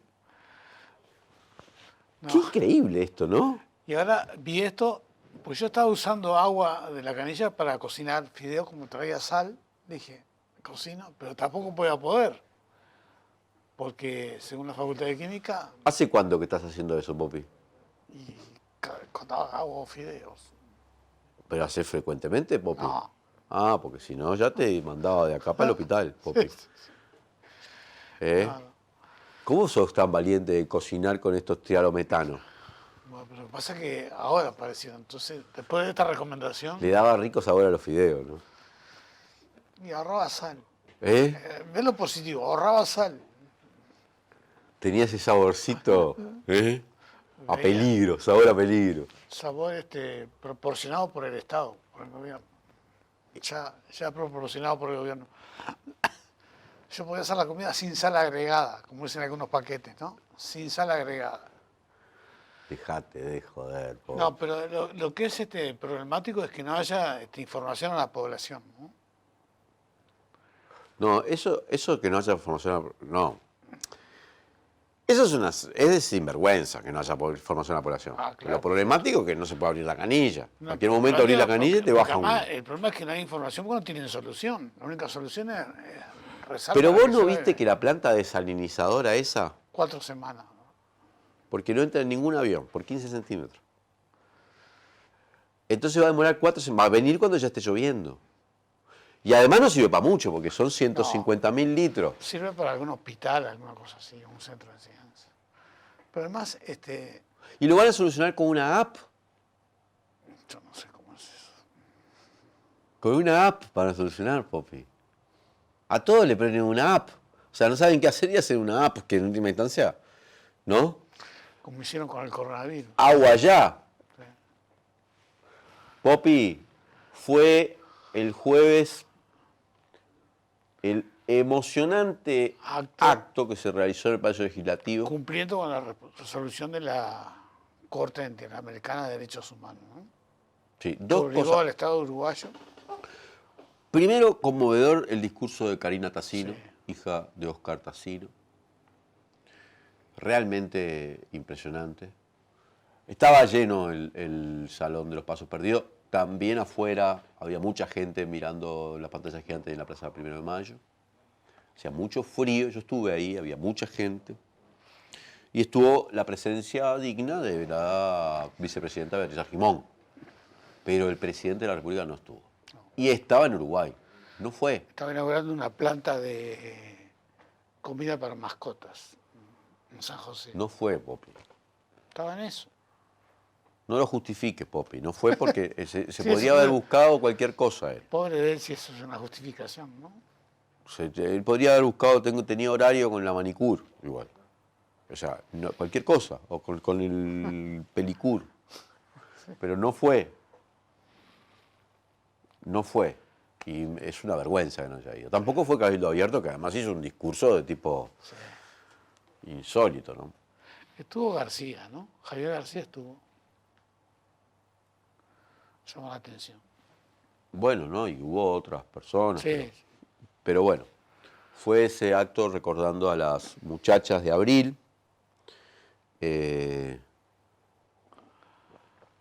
No. Qué increíble esto, ¿no? Y ahora vi esto, pues yo estaba usando agua de la canilla para cocinar fideos como traía sal. Dije, cocino, pero tampoco voy a poder. Porque según la Facultad de Química... ¿Hace cuánto que estás haciendo eso, Popi? Y cuando hago fideos. ¿Pero haces frecuentemente, Popi? No. Ah, porque si no ya te mandaba de acá para el hospital, Popi. ¿Eh? No. ¿Cómo sos tan valiente de cocinar con estos trialometanos? Bueno, pero lo que pasa es que ahora apareció. Entonces, después de esta recomendación... Le daba rico sabor a los fideos, ¿no? Y ahorraba sal. ¿Eh? Ve lo positivo, ahorraba sal. Tenía ese saborcito, ¿eh? A Veía. peligro, sabor a peligro. Sabor proporcionado por el Estado, por el gobierno. Ya proporcionado por el gobierno. Yo podía hacer la comida sin sal agregada, como dicen algunos paquetes, ¿no? Sin sal agregada. Dejate de joder, Popi. No, pero lo que es problemático es que no haya información a la población, ¿no? No, eso que no haya información, no. Eso es de sinvergüenza que no haya información a la población. Claro. Lo problemático es que no se puede abrir la canilla. En No, cualquier momento abrir la canilla y te baja un... El problema es que no hay información porque no tienen solución. La única solución es rezar. Pero para vos no se viste vea. que la planta desalinizadora esa, 4 semanas. porque no entra en ningún avión, por 15 centímetros. Entonces va a demorar 4 semanas, va a venir cuando ya esté lloviendo. Y además no sirve para mucho, porque son 150.000 litros. Sirve para algún hospital, alguna cosa así, un centro de enseñanza. Pero además, Y lo van a solucionar con una app. yo no sé cómo es eso. Con una app van a solucionar, Popi. A todos le prenden una app. O sea, no saben qué hacer y hacen una app, que en última instancia, ¿no? Como hicieron con el coronavirus. Agua ya. Sí. Popi, fue el jueves el emocionante acto que se realizó en el Palacio Legislativo. Cumpliendo con la resolución de la Corte Interamericana de Derechos Humanos, ¿no? Sí, Que dos obligó cosas. al Estado uruguayo. Primero, conmovedor el discurso de Karina Tassino, Sí. hija de Oscar Tassino. Realmente impresionante. Estaba lleno el Salón de los Pasos Perdidos. También afuera había mucha gente mirando las pantallas gigantes en la Plaza 1 de Mayo. Hacía mucho frío, yo estuve ahí, había mucha gente. Y estuvo la presencia digna de la vicepresidenta Beatriz Argimón. Pero el presidente de la República no estuvo. Y estaba en Uruguay. No fue. Estaba inaugurando una planta de comida para mascotas en San José. No fue, Popi. Estaba en eso. No lo justifiques, Popi. No fue porque se Sí, podría eso haber fue- buscado cualquier cosa él. Pobre de él si eso es una justificación, ¿no? Él podría haber buscado, tenía horario con la manicure, igual. O sea, cualquier cosa, o con el pelicur. Pero no fue. No fue. Y es una vergüenza que no haya ido. Tampoco fue Cabildo Abierto, que además hizo un discurso de tipo insólito, ¿no? Estuvo García, ¿no? Javier García estuvo. Llamó la atención. Bueno, ¿no? Y hubo otras personas. Sí. Pero bueno, fue ese acto recordando a las muchachas de abril.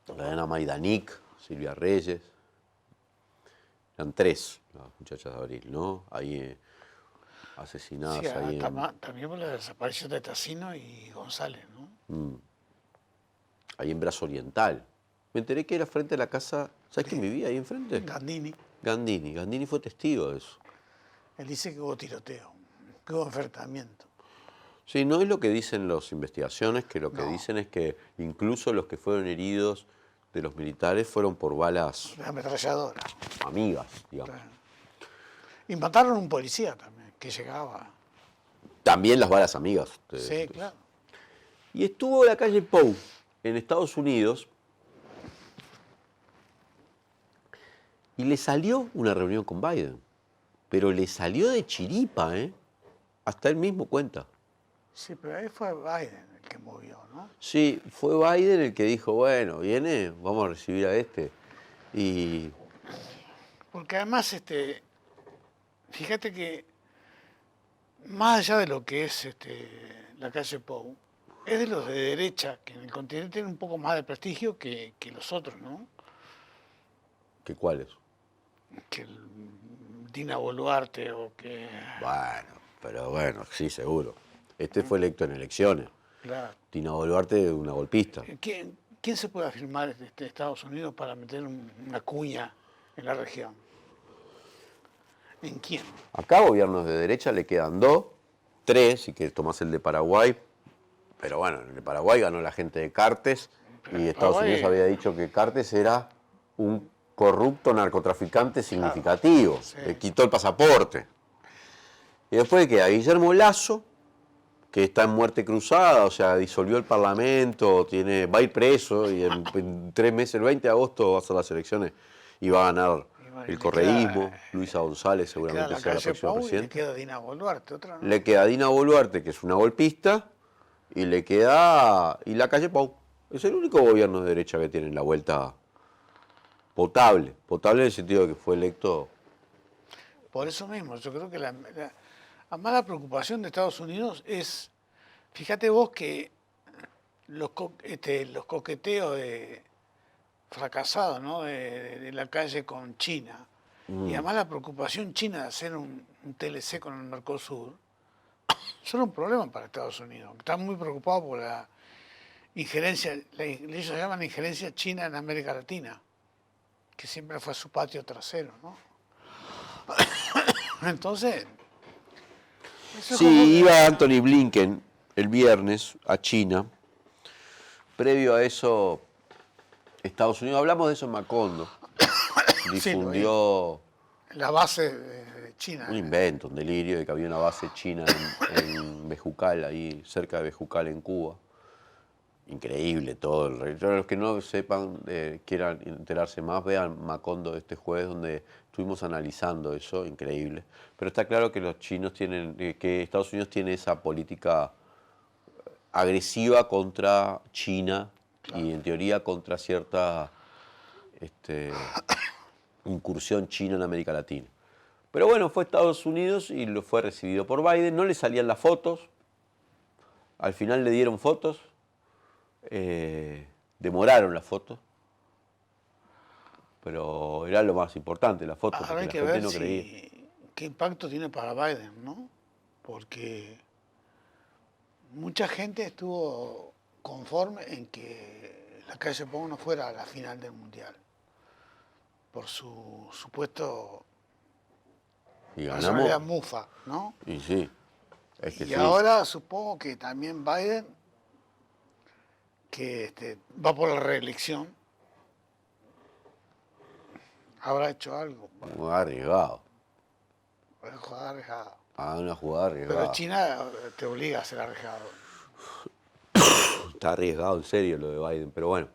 Diana Maidanik, Silvia Reyes. Eran 3 las muchachas de abril, ¿no? Ahí asesinadas. Sí, ahí también por la desaparición de Tassino y González, ¿no? ahí en Brazo Oriental. Me enteré que era frente a la casa. ¿Sabes quién vivía ahí enfrente? Gandini. Gandini fue testigo de eso. Él dice que hubo tiroteo, que hubo enfrentamiento. Sí, no es lo que dicen las investigaciones, que lo que dicen es que incluso los que fueron heridos de los militares fueron por balas La ametralladora. amigas, digamos. Claro. Y mataron a un policía también, que llegaba. También las balas amigas. Sí, claro. Y estuvo la calle Pou en Estados Unidos y le salió una reunión con Biden. Pero le salió de chiripa, ¿eh? Hasta él mismo cuenta. Sí, pero ahí fue Biden el que movió, ¿no? Sí, fue Biden el que dijo, bueno, viene, vamos a recibir a este. Y Porque además, fíjate que más allá de lo que es la calle Pou, es de los de derecha, que en el continente tienen un poco más de prestigio que los otros, ¿no? ¿qué cuáles? Que el Dina Boluarte o que... Bueno, pero bueno, sí, seguro. Este fue electo en elecciones. Claro. Dina Boluarte, una golpista. ¿Quién se puede afirmar de Estados Unidos para meter una cuña en la región? ¿En quién? Acá gobiernos de derecha le quedan 2, 3, si que tomás el de Paraguay. Pero bueno, en el de Paraguay ganó la gente de Cartes y Estados Paraguay- Unidos había dicho que Cartes era un corrupto narcotraficante significativo. sí. Le quitó el pasaporte. Y después queda Guillermo Lasso, que está en muerte cruzada, o sea, disolvió el Parlamento, va a ir preso y en 3 meses, el 20 de agosto, va a ser las elecciones y va a ganar bueno, el le correísmo. queda- Luisa González Queda seguramente la sea la calle próxima Pou y le presidenta. queda Dina Boluarte, otra no. Le queda Dina Boluarte, que es una golpista, y le queda y la calle Pou. Es el único gobierno de derecha que tiene la vuelta potable. Potable en el sentido de que fue electo. Por eso mismo, yo creo que además la preocupación de Estados Unidos es, fíjate vos que los coqueteos fracasados, ¿no? de la calle con China, y además la preocupación china de hacer un TLC con el Mercosur, son un problema para Estados Unidos. Están muy preocupados por la injerencia, ellos llaman injerencia china en América Latina, que siempre fue su patio trasero, ¿no? Entonces, eso es Sí, como que- iba Anthony Blinken el viernes a China. Previo a eso, Estados Unidos, hablamos de eso en Macondo, difundió la base de China. un invento, un delirio de que había una base china en Bejucal, ahí cerca de Bejucal, en Cuba. Increíble todo. Los que no sepan, quieran enterarse más, vean Macondo de este jueves, donde estuvimos analizando eso, increíble. Pero está claro que los chinos tienen, que Estados Unidos tiene esa política agresiva contra China y en teoría contra cierta incursión china en América Latina. Pero bueno, fue Estados Unidos y lo fue recibido por Biden. No le salían las fotos. Al final le dieron fotos. Demoraron las fotos. Pero era lo más importante, las fotos, Ahora hay porque que la gente ver no creía. qué impacto tiene para Biden, ¿no? Porque mucha gente estuvo conforme en que la calle Pou no fuera a la final del Mundial, por su supuesto Y personalidad ganamos. mufa, ¿no? Y sí, es que Y sí. ahora supongo que también Biden que va por la reelección, habrá hecho algo. Arriesgado. Una jugada arriesgada. Una jugada arriesgada. Pero China te obliga a ser arriesgado. Está arriesgado, en serio, lo de Biden. Pero bueno,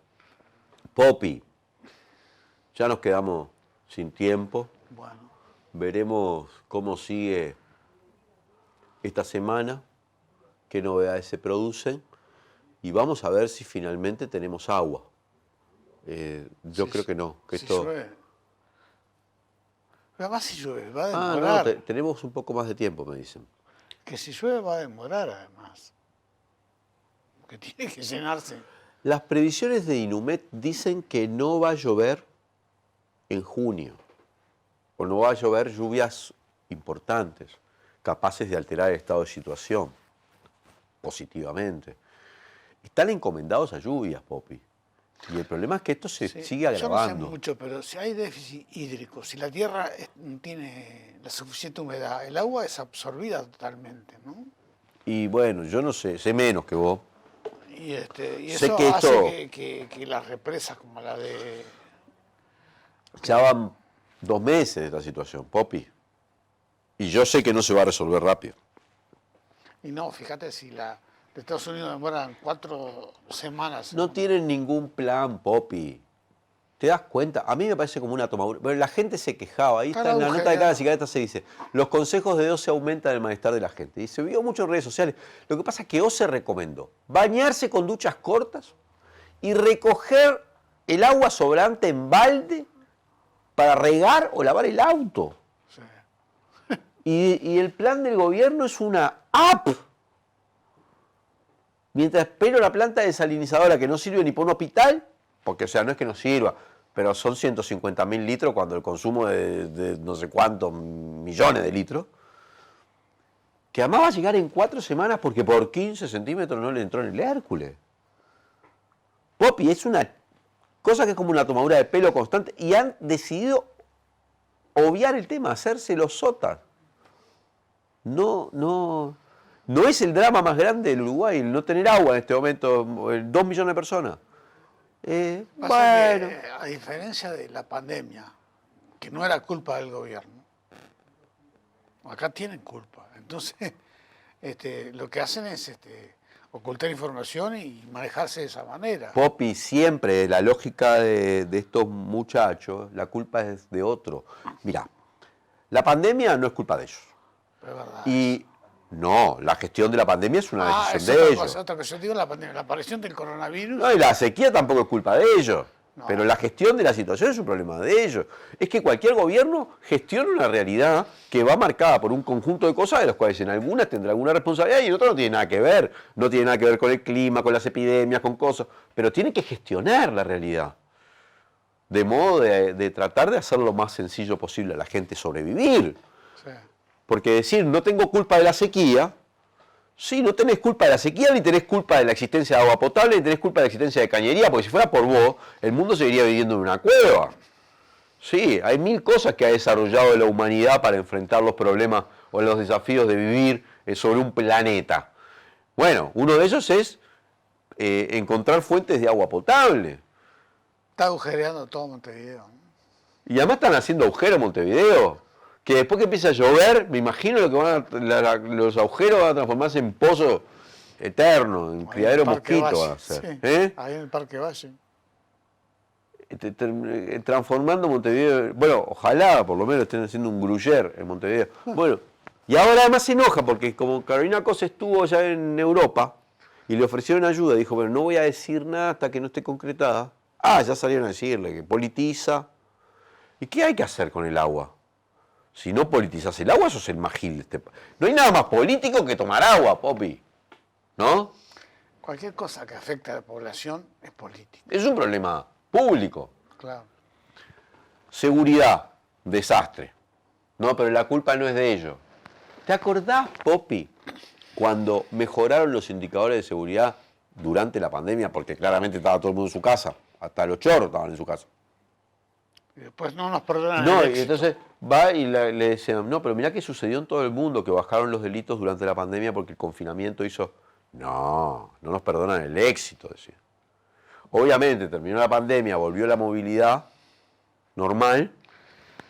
Poppy, ya nos quedamos sin tiempo. Bueno. Veremos cómo sigue esta semana, qué novedades se producen y vamos a ver si finalmente tenemos agua. Yo creo que no. Que si esto... llueve. Pero además si llueve, va a demorar. No, tenemos un poco más de tiempo, me dicen. Que si llueve va a demorar además. Que tiene que llenarse. Las previsiones de Inumet dicen que no va a llover en junio, o no va a llover lluvias importantes, capaces de alterar el estado de situación positivamente. Están encomendados a lluvias, Poppy. Y el problema es que esto se sigue agravando. Yo no sé mucho, pero si hay déficit hídrico, si la tierra tiene la suficiente humedad, el agua es absorbida totalmente, ¿no? Y bueno, yo no sé, sé menos que vos. Y sé eso que hace que las represas como la de... Ya van 2 meses de esta situación, Poppy. Y yo sé que no se va a resolver rápido. Y no, fíjate, si la de Estados Unidos demoran 4 semanas. No tienen ningún plan, Poppy. ¿Te das cuenta? A mí me parece como una tomadura. Pero la gente se quejaba. Ahí está en la nota de cada cigareta se dice, los consejos de OCE aumentan el malestar de la gente. Y se vio mucho en redes sociales. Lo que pasa es que OCE recomendó bañarse con duchas cortas y recoger el agua sobrante en balde para regar o lavar el auto. Sí. Y el plan del gobierno es una app. Mientras espero la planta desalinizadora que no sirve ni para un hospital, porque o sea, no es que no sirva, pero son 150.000 litros cuando el consumo de no sé cuántos millones de litros, que además va a llegar en 4 semanas porque por 15 centímetros no le entró en el Hércules. Poppy, es una cosa que es como una tomadura de pelo constante y han decidido obviar el tema, hacerse los sotas. No es el drama más grande del Uruguay, el no tener agua en este momento, 2 millones de personas. Bueno. Que, a diferencia de la pandemia, que no era culpa del gobierno, acá tienen culpa. Entonces, lo que hacen es ocultar información y manejarse de esa manera. Poppy, siempre la lógica de estos muchachos, la culpa es de otro. Mirá, la pandemia no es culpa de ellos. Es verdad. Y no, la gestión de la pandemia es una decisión de ellos. Otra cosa, yo digo la pandemia, la aparición del coronavirus. No, y la sequía tampoco es culpa de ellos. No. Pero la gestión de la situación es un problema de ellos. Es que cualquier gobierno gestiona una realidad que va marcada por un conjunto de cosas de las cuales en algunas tendrá alguna responsabilidad y en otras no tiene nada que ver. No tiene nada que ver con el clima, con las epidemias, con cosas. Pero tiene que gestionar la realidad. De modo de tratar de hacer lo más sencillo posible a la gente sobrevivir. Sí. Porque decir, no tengo culpa de la sequía, sí, no tenés culpa de la sequía, ni tenés culpa de la existencia de agua potable, ni tenés culpa de la existencia de cañería, porque si fuera por vos, el mundo seguiría viviendo en una cueva. Sí, hay 1000 cosas que ha desarrollado la humanidad para enfrentar los problemas o los desafíos de vivir sobre un planeta. Bueno, uno de ellos es encontrar fuentes de agua potable. Está agujereando todo Montevideo. Y además están haciendo agujeros en Montevideo. Que después que empiece a llover, me imagino lo que los agujeros van a transformarse en pozo eterno, en criadero mosquito van a ser. Sí, ahí en el Parque Valle. Transformando Montevideo, bueno, ojalá por lo menos estén haciendo un gruyer en Montevideo. Bueno, y ahora además se enoja porque como Carolina Cos estuvo ya en Europa y le ofrecieron ayuda, dijo, bueno, no voy a decir nada hasta que no esté concretada. Ya salieron a decirle que politiza. ¿Y qué hay que hacer con el agua? Si no politizas el agua, sos el más gil. No hay nada más político que tomar agua, Poppy. ¿No? Cualquier cosa que afecte a la población es política. Es un problema público. Claro. Seguridad, desastre. No, pero la culpa no es de ellos. ¿Te acordás, Poppy, cuando mejoraron los indicadores de seguridad durante la pandemia? Porque claramente estaba todo el mundo en su casa. Hasta los chorros estaban en su casa. Y después no nos perdonan. No, y entonces va y le decían, no, pero mirá qué sucedió en todo el mundo, que bajaron los delitos durante la pandemia porque el confinamiento hizo... No nos perdonan el éxito, decía. Obviamente terminó la pandemia, volvió la movilidad normal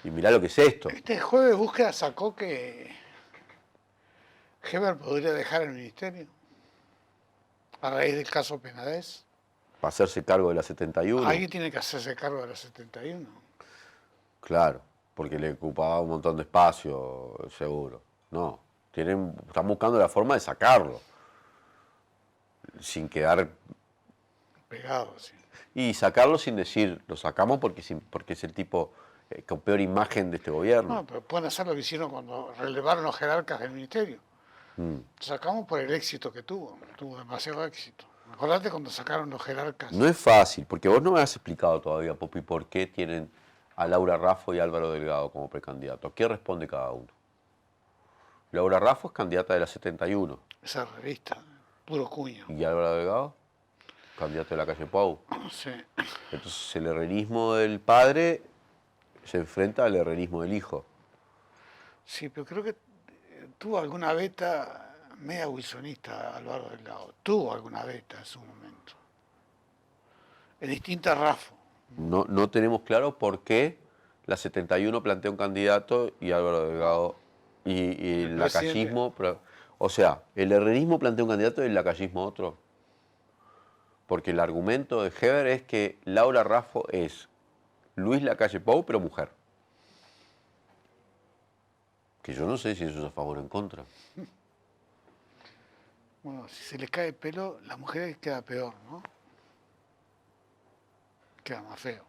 y mirá lo que es esto. Este jueves de búsqueda sacó que Heber podría dejar el ministerio a raíz del caso Penades. Para hacerse cargo de la 71. Alguien tiene que hacerse cargo de la 71. Claro, porque le ocupaba un montón de espacio, seguro. No, están buscando la forma de sacarlo. Sin quedar... Pegado, sí. Y sacarlo sin decir, lo sacamos porque es el tipo con peor imagen de este gobierno. No, pero pueden hacer lo que hicieron cuando relevaron los jerarcas del ministerio. Lo sacamos por el éxito que tuvo demasiado éxito. Acordate cuando sacaron los jerarcas. No es fácil, porque vos no me has explicado todavía, Popi, por qué tienen a Laura Raffo y Álvaro Delgado como precandidatos. ¿Qué responde cada uno? Laura Raffo es candidata de la 71. Esa revista, puro cuño. ¿Y Álvaro Delgado? Candidato de la calle Pau. Sí. Entonces el herrerismo del padre se enfrenta al herrerismo del hijo. Sí, pero creo que tuvo alguna beta media wilsonista Álvaro Delgado. Tuvo alguna beta en su momento. Es distinta a Raffo. No tenemos claro por qué la 71 plantea un candidato y Álvaro Delgado y el lacayismo. O sea, el herrerismo plantea un candidato y el lacayismo otro. Porque el argumento de Heber es que Laura Raffo es Luis Lacalle Pou, pero mujer. Que yo no sé si eso es a favor o en contra. Bueno, si se le cae el pelo, la mujer queda peor, ¿no? Queda más feo.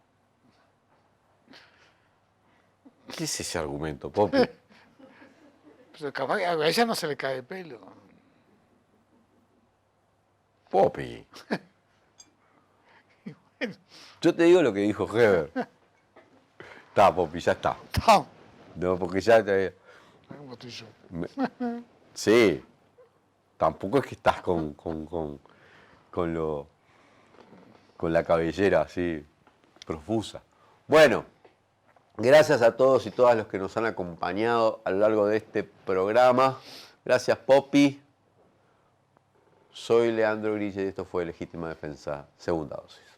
¿Qué es ese argumento, Popi? Pero capaz que a ella no se le cae el pelo. Popi. Yo te digo lo que dijo Heber. Está, Popi, ya está. No, porque ya te... ¿Cómo estoy yo? Sí. Tampoco es que estás con la cabellera así profusa. Bueno, gracias a todos y todas los que nos han acompañado a lo largo de este programa. Gracias, Popi. Soy Leandro Grille y esto fue Legítima Defensa, segunda dosis.